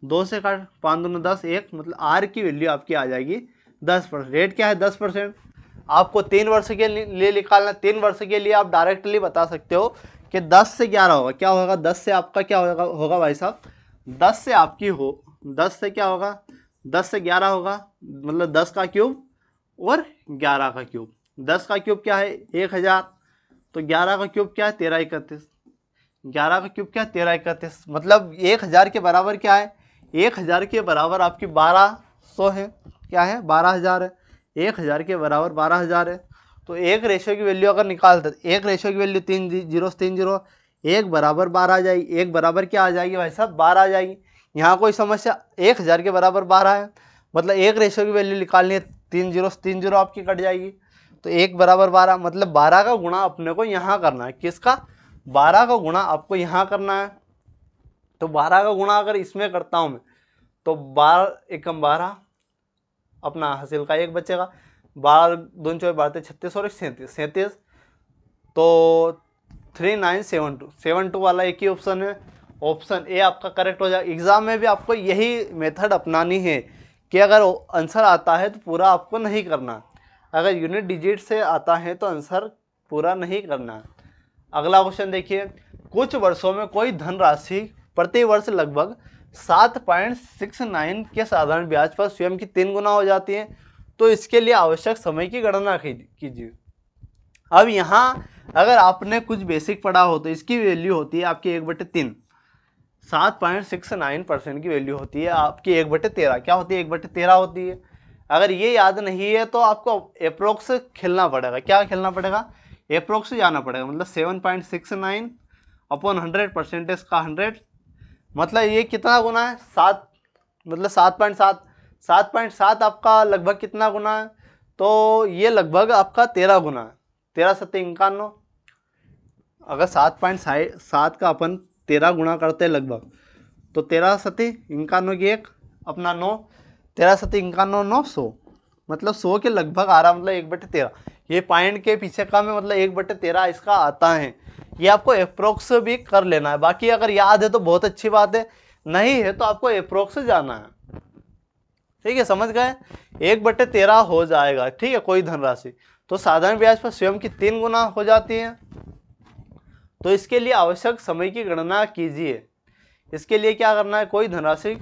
2 से काट 5 दूना 10, 1, मतलब आर की वैल्यू आपकी आ जाएगी 10%। रेट क्या है 10%। आपको 3 वर्ष के लिए निकालना, 3 वर्ष के लिए आप डायरेक्टली बता सकते हो कि 10 से 11 होगा, क्या होगा 10 से आपका क्या होगा भाई साहब 10 से आपकी 10 से क्या होगा 10 से 11 होगा, मतलब 10 का क्यूब और 11 का क्यूब, 10 का क्यूब क्या है 1000, तो 11 का क्यूब क्या है 1331, 11 का क्यूब क्या है 1331, मतलब 1000 के बराबर क्या है, 1000 के बराबर आपकी 1200 है, क्या है 12000 है, 1000 के बराबर 12000 है। तो एक रेशियो की वैल्यू अगर निकालते तो एक रेशियो की वैल्यू 3 जीरो से 3 जीरो, एक बराबर 12 आ जाएगी, एक बराबर क्या आ जाएगी भाई साहब 12 आ जाएगी। यहाँ कोई समस्या, 1000 के बराबर 12 है, मतलब एक रेशियो की वैल्यू निकालनी है, 3 जीरो से 3 जीरो आपकी कट जाएगी, तो एक बराबर 12, मतलब 12 का गुणा अपने को यहाँ करना है, किसका 12 का गुणा आपको यहाँ करना है। तो 12 का गुणा अगर इसमें करता हूँ मैं, तो 12 एकम 12, अपना हासिल का एक बचेगा, 12 दून 24 12 36 और 37, तो 3972 वाला एक ही ऑप्शन है, ऑप्शन ए आपका करेक्ट हो जाएगा। एग्जाम में भी आपको यही मेथड अपनानी है कि अगर आंसर आता है तो पूरा आपको नहीं करना, अगर यूनिट डिजिट से आता है तो आंसर पूरा नहीं करना। अगला क्वेश्चन देखिए, कुछ वर्षों में कोई धनराशि प्रति वर्ष लगभग 7.69 के साधारण ब्याज पर स्वयं की 3 गुना हो जाती है, तो इसके लिए आवश्यक समय की गणना कीजिए। अब यहाँ अगर आपने कुछ बेसिक पढ़ा हो तो इसकी वैल्यू होती है आपकी 1/3, 7.69% की वैल्यू होती है आपकी 1/13, क्या होती है 1/13 होती है। अगर ये याद नहीं है तो आपको अप्रोक्स खेलना पड़ेगा, क्या खेलना पड़ेगा अप्रोक्स जाना पड़ेगा, मतलब 7.69 अपॉन 100 परसेंटेज का 100, मतलब ये कितना गुना है 7, मतलब 7.7, 7.7 आपका लगभग कितना गुना है, तो ये लगभग आपका 13 गुना है, 13 सत्ते 51। अगर 7.7 का अपन 13 गुणा करते हैं लगभग, तो 13 सत्ते 51 की एक अपना 9, 13 सत्ते 51 900, मतलब 100 के लगभग आ रहा, मतलब 1/13। ये पॉइंट के पीछे का में मतलब 1/13 इसका आता है, ये आपको अप्रोक्स भी कर लेना है। बाकी अगर याद है तो बहुत अच्छी बात है, नहीं है तो आपको अप्रोक्स जाना है, ठीक है समझ गए। 1/13 हो जाएगा, ठीक है कोई धनराशि, तो साधारण ब्याज पर स्वयं की 3 गुना हो जाती है, तो इसके लिए आवश्यक समय की गणना कीजिए। इसके लिए क्या करना है, कोई धनराशि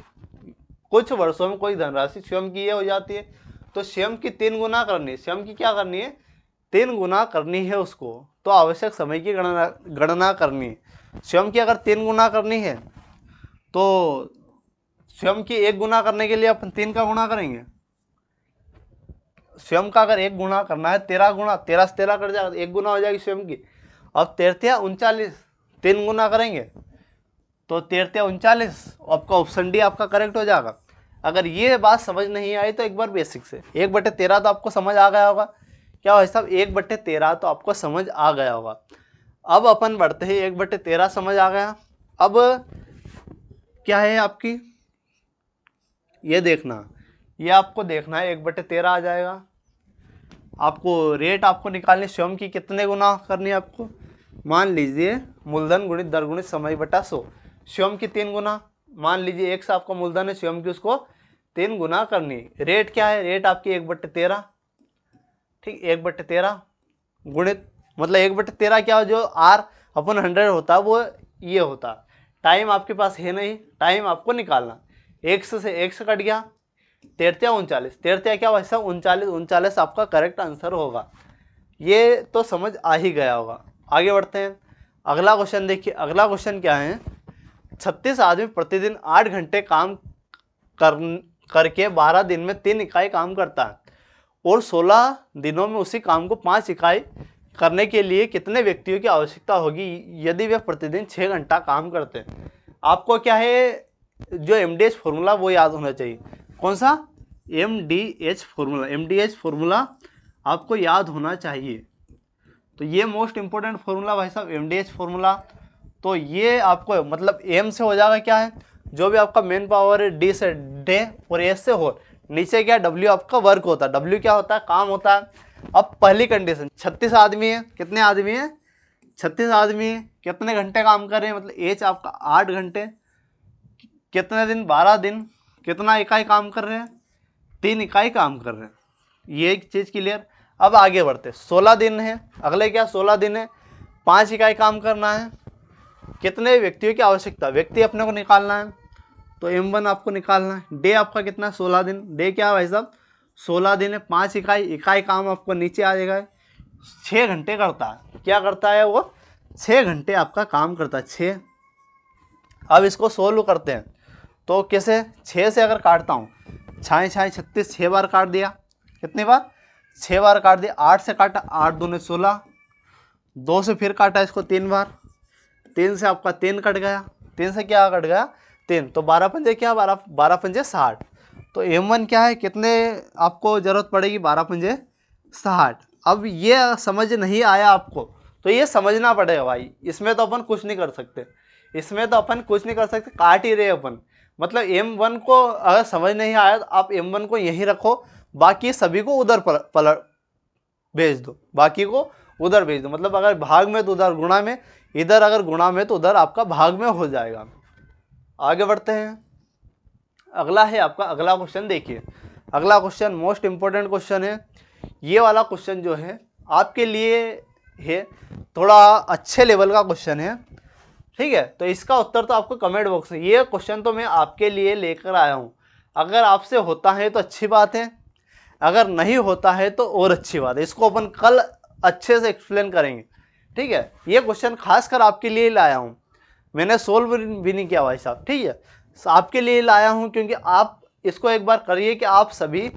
कुछ वर्षों में कोई धनराशि स्वयं की ये हो जाती है, तो स्वयं की 3 गुना करनी है, स्वयं की क्या करनी है 3 गुना करनी है उसको, तो आवश्यक समय की गणना करनी है। स्वयं की अगर 3 गुना करनी है तो स्वयं की 1 गुना करने के लिए अपन 3 का गुणा करेंगे, स्वयं का अगर 1 गुना करना है 13 गुना, 13 से 13 कट जाएगा, 1 गुना हो जाएगी स्वयं की। अब 13 39, 3 गुना करेंगे तो 13 39, आपका ऑप्शन डी आपका करेक्ट हो जाएगा। अगर ये बात समझ नहीं आई तो एक बार बेसिक से 1/13 तो आपको समझ आ गया होगा, क्या भाई साहब 1/13 तो आपको समझ आ गया होगा। अब अपन बढ़ते हैं, 1/13 समझ आ गया, अब क्या है आपकी ये देखना, ये आपको देखना है 1/13 आ जाएगा, आपको रेट आपको निकालनी स्वयं की कितने गुना करनी है आपको, मान लीजिए मूलधन गुणित दर गुणित समय बटा 100, स्वयं की 3 गुना, मान लीजिए 1 से आपका मूलधन है, स्वयं की उसको 3 गुना करनी। रेट क्या है, रेट आपकी 1/13, ठीक 1/13 गुणित, मतलब 1/13 क्या हो, जो आर अपन 100 होता है वो ये होता। टाइम आपके पास है नहीं, टाइम आपको निकालना, 1 से 1 से कट गया, 13 39, 13 क्या वैसा 39, 39 आपका करेक्ट आंसर होगा। ये तो समझ आ ही गया होगा। आगे बढ़ते हैं, अगला क्वेश्चन देखिए, अगला क्वेश्चन क्या है, 36 आदमी प्रतिदिन 8 घंटे काम करके 12 दिन में 3 इकाई काम करता है और 16 दिनों में उसी काम को 5 इकाई करने के लिए कितने व्यक्तियों की आवश्यकता होगी यदि वे प्रतिदिन 6 घंटा काम करते हैं। आपको क्या है, जो MDH फॉर्मूला वो याद होना चाहिए। कौन सा MDH फॉर्मूला, MDH फॉर्मूला आपको याद होना चाहिए, तो ये मोस्ट इंपॉर्टेंट फॉर्मूला भाई साहब MDH फॉर्मूला। तो ये आपको मतलब एम से हो जाएगा क्या है, जो भी आपका मेन पावर है डी से डे और एस से हो, नीचे क्या डब्ल्यू आपका वर्क होता है, डब्ल्यू क्या होता है काम होता है। अब पहली कंडीशन 36 आदमी है, कितने आदमी है 36 आदमी है, कितने घंटे काम कर रहे हैं, मतलब एच आपका 8 घंटे, कितने दिन 12 दिन, कितना इकाई काम कर रहे हैं 3 इकाई काम कर रहे हैं, ये एक चीज़ क्लियर। अब आगे बढ़ते, 16 दिन है, अगले क्या 16 दिन है, 5 इकाई काम करना है, कितने व्यक्तियों की आवश्यकता, व्यक्ति अपने को निकालना है, तो M1 आपको निकालना है। डे आपका कितना 16 दिन, डे क्या है भाई साहब 16 दिन है, 5 इकाई, इकाई काम आपको नीचे आ जाएगा 6 घंटे करता है। क्या करता है वो? 6 घंटे आपका काम करता है। 6। अब इसको सोल्व करते हैं तो कैसे? 6 से अगर काटता हूँ, 6 6 36, 6 बार काट दिया। कितनी बार? 6 बार काट दिया। 8 से काटा, 8 दूने 16, 2 से फिर काटा इसको 3 बार, 3 से आपका 3 कट गया, 3 से क्या कट गया? 3। तो 12 पंजे क्या? 12 पंजे 60। तो M1 क्या है? कितने आपको ज़रूरत पड़ेगी? 12 पंजे 60। अब ये समझ नहीं आया आपको तो ये समझना पड़ेगा भाई। इसमें तो अपन कुछ नहीं कर सकते, इसमें तो अपन कुछ नहीं कर सकते, काट ही रहे अपन। मतलब M1 को अगर समझ नहीं आया तो आप M1 को यहीं रखो, बाकी सभी को उधर पलट भेज दो, बाकी को उधर भेज दो। मतलब अगर भाग में तो उधर गुणा में, इधर अगर गुणा में तो उधर आपका भाग में हो जाएगा। आगे बढ़ते हैं। अगला है आपका अगला क्वेश्चन। देखिए अगला क्वेश्चन मोस्ट इंपॉर्टेंट क्वेश्चन है। ये वाला क्वेश्चन जो है आपके लिए है थोड़ा अच्छे लेवल का क्वेश्चन है, ठीक है। तो इसका उत्तर तो आपको कमेंट बॉक्स में, ये क्वेश्चन तो मैं आपके लिए लेकर आया हूँ। अगर आपसे होता है तो अच्छी बात है, अगर नहीं होता है तो और अच्छी बात है। इसको अपन कल अच्छे से एक्सप्लेन करेंगे, ठीक है। ये क्वेश्चन खासकर आपके लिए लाया हूँ, मैंने सोल्व भी नहीं किया भाई साहब, ठीक है। आपके लिए लाया हूँ क्योंकि आप इसको एक बार करिए कि आप सभी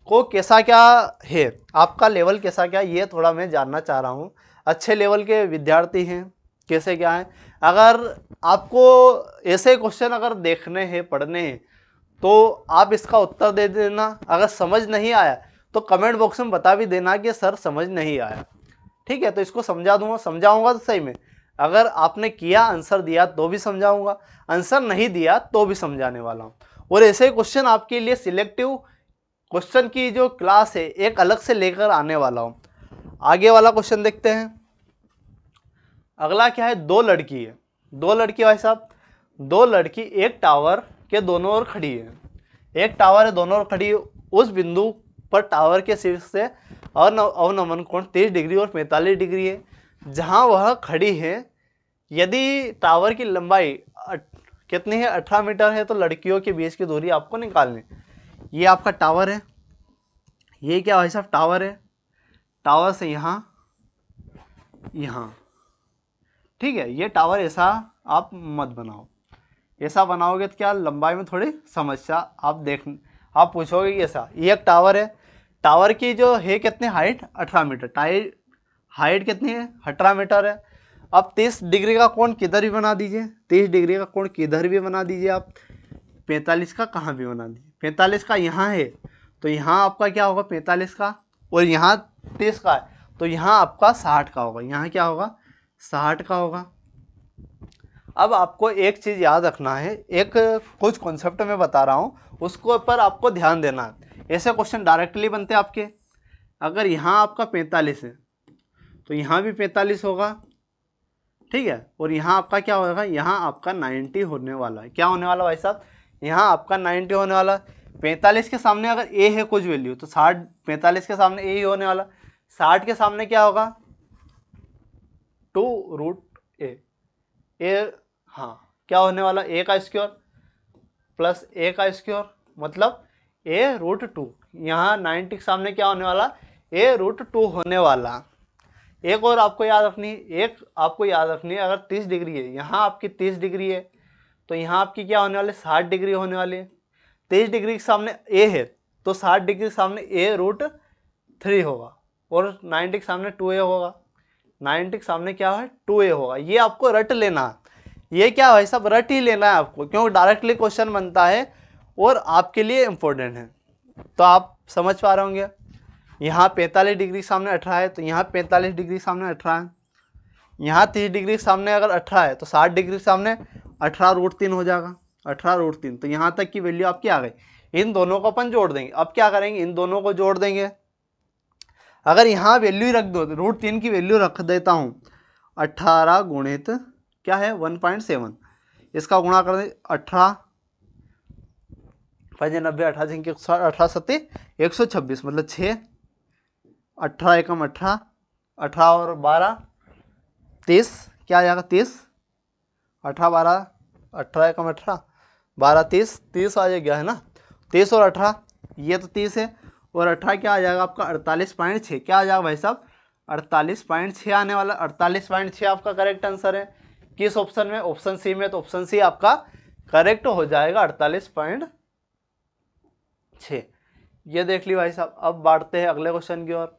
को कैसा क्या है, आपका लेवल कैसा क्या, ये थोड़ा मैं जानना चाह रहा हूँ। अच्छे लेवल के विद्यार्थी हैं, कैसे क्या है। अगर आपको ऐसे क्वेश्चन अगर देखने हैं, पढ़ने हैं, तो आप इसका उत्तर दे देना। अगर समझ नहीं आया तो कमेंट बॉक्स में बता भी देना कि सर समझ नहीं आया, ठीक है। तो इसको समझाऊंगा तो सही में। अगर आपने किया, आंसर दिया तो भी समझाऊंगा, आंसर नहीं दिया तो भी समझाने वाला हूँ। और ऐसे क्वेश्चन आपके लिए सिलेक्टिव क्वेश्चन की जो क्लास है एक अलग से लेकर आने वाला हूँ। आगे वाला क्वेश्चन देखते हैं। अगला क्या है? 2 लड़की है, 2 लड़की भाई साहब, 2 लड़की एक टावर के दोनों ओर खड़ी है। एक टावर है, दोनों ओर खड़ी है। उस बिंदु पर टावर के शीर्ष से अवनमन कोण 30 डिग्री और 45 डिग्री है जहां वह खड़ी है। यदि टावर की लंबाई कितनी है? 18 मीटर है, तो लड़कियों के बीच की दूरी आपको निकालनी। ये आपका टावर है, ये क्या भाई साहब? टावर है। टावर से यहाँ ठीक है। ये टावर ऐसा आप मत बनाओ, ऐसा बनाओगे तो क्या लंबाई में थोड़ी समस्या आप पूछोगे कि ऐसा। ये एक टावर है, टावर की जो है कितनी हाइट? 18 मीटर। हाइट कितनी है? 18 मीटर है। अब 30 डिग्री का कोण किधर भी बना दीजिए, 30 डिग्री का कोण किधर भी बना दीजिए आप। 45 का कहाँ भी बना दीजिए। 45 का यहाँ है तो यहाँ आपका क्या होगा? 45 का। और यहाँ 30 का है तो यहाँ आपका 60 का होगा। यहाँ क्या होगा? 60 का होगा। अब आपको एक चीज़ याद रखना है, एक कुछ कॉन्सेप्ट मैं बता रहा हूँ उसको पर आपको ध्यान देना है। ऐसे क्वेश्चन डायरेक्टली बनते हैं आपके। अगर यहाँ आपका 45 है तो यहाँ भी 45 होगा, ठीक है। और यहाँ आपका क्या होगा? यहाँ आपका 90 होने वाला है। क्या होने वाला भाई साहब? यहाँ आपका 90 होने वाला। 45 के सामने अगर ए है कुछ वैल्यू तो 60, 45 के सामने ए ही होने वाला। 60 के सामने क्या होगा? 2√a। हाँ, क्या होने वाला? ए का स्क्वायर प्लस ए का स्क्वायर मतलब a√2। यहाँ 90 के सामने क्या होने वाला? a√2 होने वाला। एक और आपको याद रखनी है, अगर 30 डिग्री है, यहाँ आपकी 30 डिग्री है तो यहाँ आपकी क्या होने वाली? 60 डिग्री होने वाली है। 30 डिग्री के सामने ए है तो 60 डिग्री के सामने a√3 होगा और 90 के सामने 2a होगा। 90 के सामने क्या है? 2a होगा। ये आपको रट लेना है। ये क्या भाई साहब? रट ही लेना है आपको, क्योंकि डायरेक्टली क्वेश्चन बनता है और आपके लिए इम्पोर्टेंट है। तो आप समझ पा रहे होंगे। यहाँ 45 डिग्री सामने 18 है तो यहाँ 45 डिग्री सामने 18 है। यहाँ 30 डिग्री सामने अगर 18 है तो 60 डिग्री सामने 18√3 हो जाएगा। 18√3 तो यहाँ तक की वैल्यू आपकी आ गई। इन दोनों को अपन जोड़ देंगे। अब क्या करेंगे? इन दोनों को जोड़ देंगे। अगर यहाँ वैल्यू ही रख दो, √3 की वैल्यू रख देता हूँ, 18 गुणित क्या है? 1.7। इसका गुणा कर दें 18 90 18 सत्ती 126 मतलब 6। 18 एकम 18, 18 और 12 30, क्या आ जाएगा? 30। 18 12 18 एकम 18 12 30 आ गया है ना। 30 और 18 ये तो 30 है और 18 क्या आ जाएगा आपका? 48.6। क्या आ जाएगा भाई साहब? 48.6 आने वाला। 48.6 आपका करेक्ट आंसर है। किस ऑप्शन में? ऑप्शन सी में। तो ऑप्शन सी आपका करेक्ट हो जाएगा 48.6। ये देख ली भाई साहब। अब बढ़ते हैं अगले क्वेश्चन की ओर।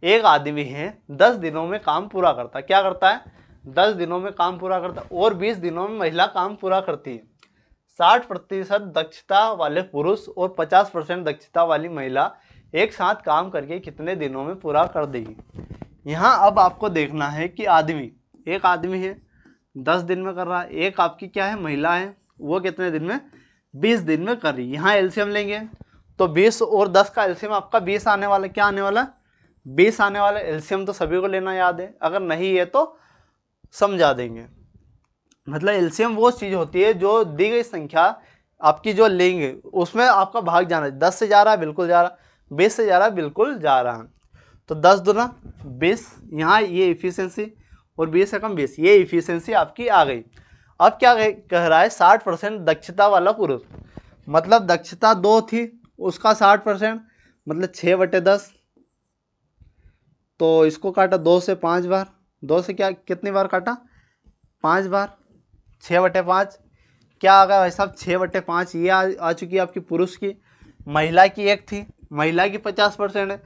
एक आदमी है 10 दिनों में काम पूरा करता है। क्या करता है? 10 दिनों में काम पूरा करता है और 20 दिनों में महिला काम पूरा करती है। 60% दक्षता वाले पुरुष और 50% दक्षता वाली महिला एक साथ काम करके कितने दिनों में पूरा कर देगी? यहाँ अब आपको देखना है कि एक आदमी है 10 दिन में कर रहा है, एक आपकी क्या है महिला है, वो कितने दिन में? 20 दिन में कर रही है। यहाँ एलसीएम लेंगे तो 20 और 10 का एलसीएम आपका 20 आने वाला। क्या आने वाला? 20 आने वाला। एलसीएम तो सभी को लेना याद है, अगर नहीं है तो समझा देंगे। मतलब एलसीएम वो चीज़ होती है जो दी गई संख्या आपकी जो लेंगे उसमें आपका भाग जाना है। 10 से जा रहा है बिल्कुल जा रहा, 20 से जा रहा है बिल्कुल जा रहा है। तो 10 दूना 20, यहाँ ये इफिशियंसी, और 20 से कम 20, ये इफिशियंसी आपकी आ गई। अब क्या कह रहा है? 60% दक्षता वाला पुरुष, मतलब दक्षता 2 थी उसका 60%, मतलब 6/10। तो इसको काटा 2 से 5 बार, 2 से क्या कितनी बार काटा? 5 बार। 6/5 क्या आ गया भाई साहब? 6/5 ये आ चुकी है आपकी पुरुष की। महिला की 1 थी, महिला की 50% है,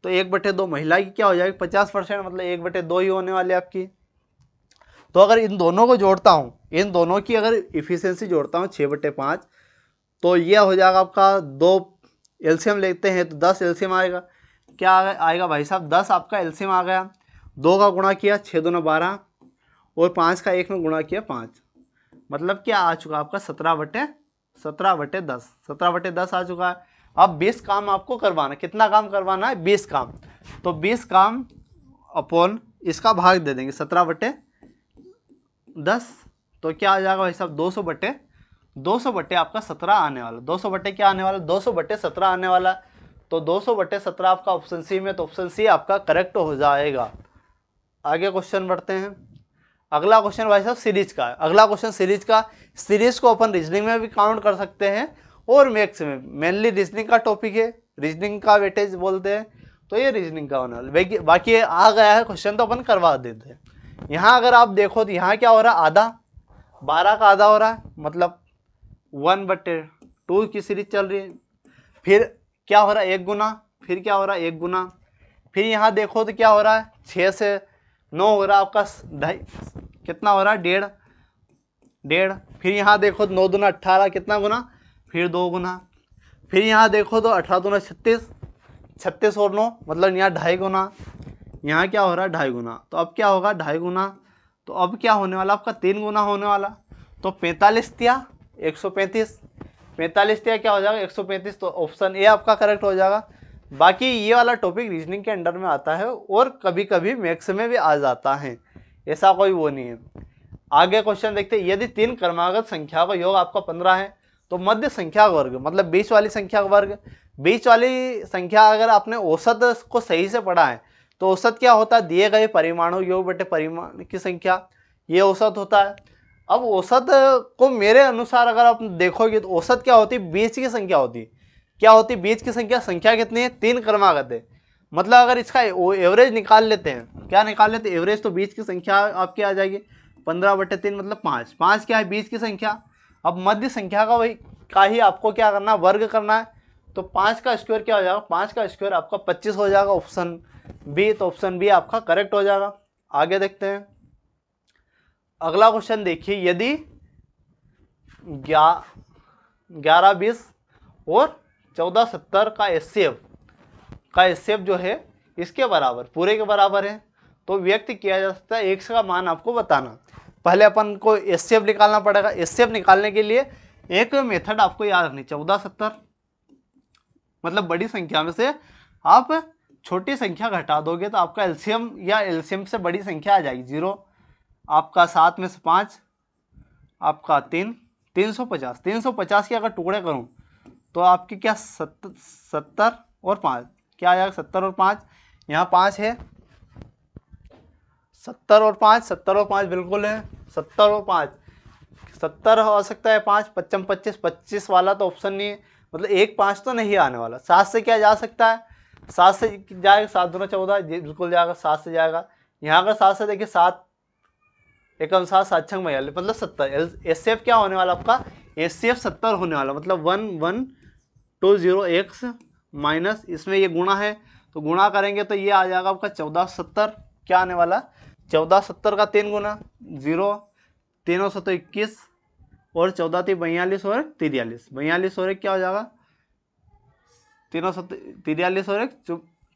तो 1/2 महिला की क्या हो जाएगी? 50%, मतलब 1/2 ही होने वाली आपकी। तो अगर इन दोनों को जोड़ता हूँ, इन दोनों की अगर इफिशियंसी जोड़ता हूँ 6/5, तो ये हो जाएगा आपका 2 एलसीएम लेते हैं तो 10 एलसीएम आएगा। क्या आएगा भाई साहब? 10 आपका एलसीएम आ गया। 2 का गुणा किया 6 दूना 12, और 5 का 1 में गुणा किया 5, मतलब क्या आ चुका आपका? 17/10। 17/10 आ चुका है। अब 20 काम आपको करवाना। कितना काम करवाना है? 20 काम। तो 20 काम अपॉन इसका भाग दे देंगे 17/10। तो क्या आ जाएगा भाई साहब? 200/200 आपका 17 आने वाला। 200 क्या आने वाला? 200/17 आने वाला। तो 200/17 आपका ऑप्शन सी में। तो ऑप्शन सी आपका करेक्ट हो जाएगा। आगे क्वेश्चन बढ़ते हैं। अगला क्वेश्चन भाई साहब सीरीज का है। अगला क्वेश्चन सीरीज का। सीरीज को अपन रीजनिंग में भी काउंट कर सकते हैं और मैथ्स में। मेनली रीजनिंग का टॉपिक है, रीजनिंग का वेटेज बोलते हैं, तो ये रीजनिंग का होने वाला। बाकी आ गया है क्वेश्चन तो अपन करवा देते हैं। यहाँ अगर आप देखो तो यहाँ क्या हो रहा है? आधा, 12 का आधा हो रहा है, मतलब 1/2 की सीरीज चल रही है। फिर क्या हो रहा है? 1 गुना। फिर क्या हो रहा है? 1 गुना। फिर यहाँ देखो तो क्या हो रहा है? 6 से 9 हो रहा है आपका 2.5, कितना हो रहा है? 1.5। फिर यहाँ देखो तो 9 दूना 18, कितना गुना? फिर 2 गुना। फिर यहाँ देखो तो 18 दूना 36, 36 और 9, मतलब यहाँ 2.5 गुना। यहाँ क्या हो रहा है? 2.5 गुना। तो अब क्या होगा? 2.5 गुना। तो अब क्या होने वाला आपका? 3 गुना होने वाला। तो 45 या 135, 45 या क्या हो जाएगा? 135। तो ऑप्शन ए आपका करेक्ट हो जाएगा। बाकी ये वाला टॉपिक रीजनिंग के अंडर में आता है और कभी कभी मैथ्स में भी आ जाता है, ऐसा कोई वो नहीं है। आगे क्वेश्चन देखते हैं। यदि 3 क्रमागत संख्या का योग आपका 15 है तो मध्य संख्या का वर्ग, मतलब बीच वाली संख्या का वर्ग। बीच वाली संख्या अगर आपने औसत को सही से पढ़ा है तो औसत क्या होता है? दिए गए परिमाणों योग बटे परिमाण की संख्या, ये औसत होता है। अब औसत को मेरे अनुसार अगर आप देखोगे तो औसत क्या होती है? बीच की संख्या होती है। क्या होती है? बीच की संख्या। संख्या कितनी है? 3 क्रमागत है, मतलब अगर इसका एवरेज निकाल लेते हैं, क्या निकाल लेते हैं? एवरेज। तो बीच की संख्या आपकी आ जाएगी 15/3, मतलब 5। 5 क्या है? बीच की संख्या। अब मध्य संख्या का ही आपको क्या करना है? वर्ग करना है। तो 5 का स्क्वायर क्या हो जाएगा? 5 का स्क्वायर आपका 25 हो जाएगा, ऑप्शन बी। तो ऑप्शन बी आपका करेक्ट हो जाएगा। आगे देखते हैं। अगला क्वेश्चन देखिए। यदि 11, 20 और 14, 70 का एचसीएफ जो है इसके बराबर, पूरे के बराबर है, तो व्यक्त किया जा सकता है। x का मान आपको बताना। पहले अपन को एचसीएफ निकालना पड़ेगा। एचसीएफ निकालने के लिए एक मेथड आपको याद रखनी। 14, 70, मतलब बड़ी संख्या में से आप छोटी संख्या घटा दोगे तो आपका एलसीएम या एलसीएम से बड़ी संख्या आ जाएगी 0। आपका 7 में से 5, आपका 3, 350। 350 के अगर टुकड़े करूं तो आपकी क्या 70 और 5, क्या आ जाएगा? 70 और 5, यहाँ 5 है। 70 और 5, 70 और 5 बिल्कुल है। 70 और 5, 70 हो सकता है, 5, 55, 25, 25 वाला तो ऑप्शन नहीं है, मतलब 1, 5 तो नहीं आने वाला। 7 से क्या जा सकता है? 7 से जाएगा, 7 दूना 14, बिल्कुल जाएगा, 7 से जाएगा। यहाँ अगर 7 से देखिए 7 एकम 7, 7 छंग 42, मतलब 70। एचसीएफ क्या होने वाला आपका, एचसीएफ 70 होने वाला, मतलब 1120x माइनस इसमें ये गुणा है तो गुणा करेंगे तो ये आ जाएगा आपका 1470। क्या आने वाला, 1470 का 3 गुना 0, 3 7 21 और 14 3 42 और 43, 42 और एक क्या हो जाएगा 3 7 43 और एक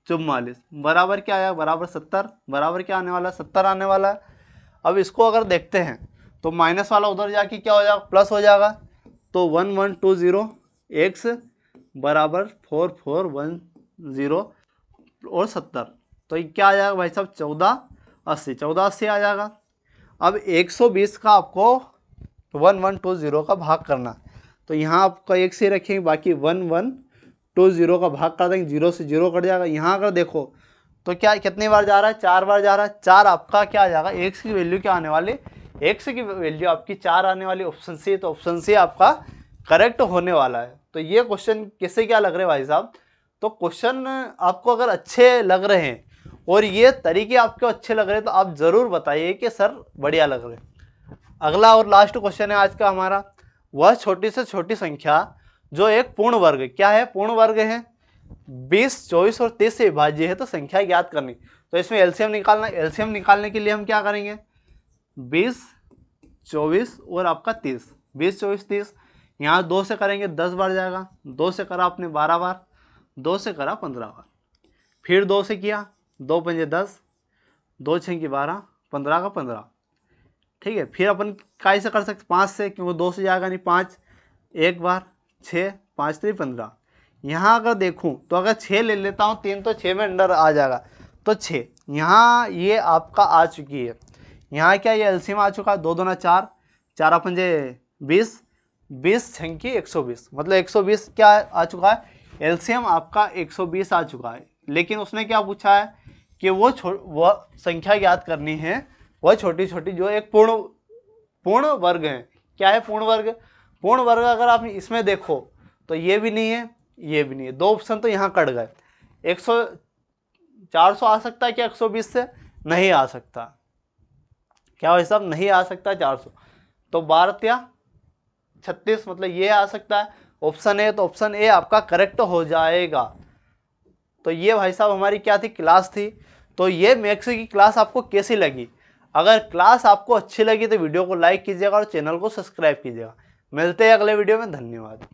44 बराबर क्या आया, बराबर 70। बराबर क्या आने वाला, 70 आने वाला है। अब इसको अगर देखते हैं तो माइनस वाला उधर जाके क्या हो जाएगा, प्लस हो जाएगा। तो 1120x बराबर 4410 और 70, तो ये क्या आ जाएगा भाई साहब 1480, 1480 आ जाएगा। अब 120 का आपको 1120 का भाग करना, तो यहाँ आपका एक से रखेंगे, बाकी 1120 का भाग कर देंगे, 0 से 0 कट जाएगा। यहाँ अगर देखो तो क्या कितनी बार जा रहा है, 4 बार जा रहा है। 4 आपका क्या आ जाएगा, एक्स की वैल्यू क्या आने वाली, एक्स की वैल्यू आपकी 4 आने वाली, ऑप्शन सी। तो ऑप्शन सी आपका करेक्ट होने वाला है। तो ये क्वेश्चन किससे क्या लग रहे हैं भाई साहब, तो क्वेश्चन आपको अगर अच्छे लग रहे हैं और ये तरीके आपको अच्छे लग रहे हैं तो आप ज़रूर बताइए कि सर बढ़िया लग रहे हैं। अगला और लास्ट क्वेश्चन है आज का हमारा, वह छोटी से छोटी संख्या जो एक पूर्ण वर्ग, क्या है, पूर्ण वर्ग है, 20, 24 और 30 से विभाज्य है तो संख्या ज्ञात करनी। तो इसमें एलसीएम निकालना, एलसीएम निकालने के लिए हम क्या करेंगे, 20, 24 और आपका 30, 20, 24, 30, यहाँ 2 से करेंगे 10 बार जाएगा, 2 से करा आपने 12 बार, 2 से करा 15 बार, फिर 2 से किया, 2 पंजे 10, 2 छः की 12, 15 का 15, ठीक है। फिर अपन काय से कर सकते, 5 से, क्योंकि 2 से जाएगा नहीं, 5 एक बार, 6, 5 3 15। यहाँ अगर देखूँ तो अगर 6 ले लेता हूँ, 3 तो 6 में अंडर आ जाएगा, तो 6 यहाँ ये आपका आ चुकी है। यहाँ क्या ये एलसीएम आ चुका है, 2 दूना 4, 4 पंजे 20, 20 छंकी 120, मतलब 120 क्या आ चुका है, एलसीएम आपका 120 आ चुका है। लेकिन उसने क्या पूछा है कि वह संख्या ज्ञात करनी है, वह छोटी छोटी जो एक पूर्ण वर्ग है। क्या है पूर्ण वर्ग, पूर्ण वर्ग अगर आप इसमें देखो तो ये भी नहीं है, ये भी नहीं है, 2 ऑप्शन तो यहाँ कट गए। 400 आ सकता है क्या 120 से, नहीं आ सकता, क्या भाई साहब नहीं आ सकता 400, तो 12 या 36, मतलब ये आ सकता है ऑप्शन ए। तो ऑप्शन ए आपका करेक्ट हो जाएगा। तो ये भाई साहब हमारी क्या थी, क्लास थी। तो ये मैथ्स की क्लास आपको कैसी लगी, अगर क्लास आपको अच्छी लगी तो वीडियो को लाइक कीजिएगा और चैनल को सब्सक्राइब कीजिएगा। मिलते हैं अगले वीडियो में, धन्यवाद।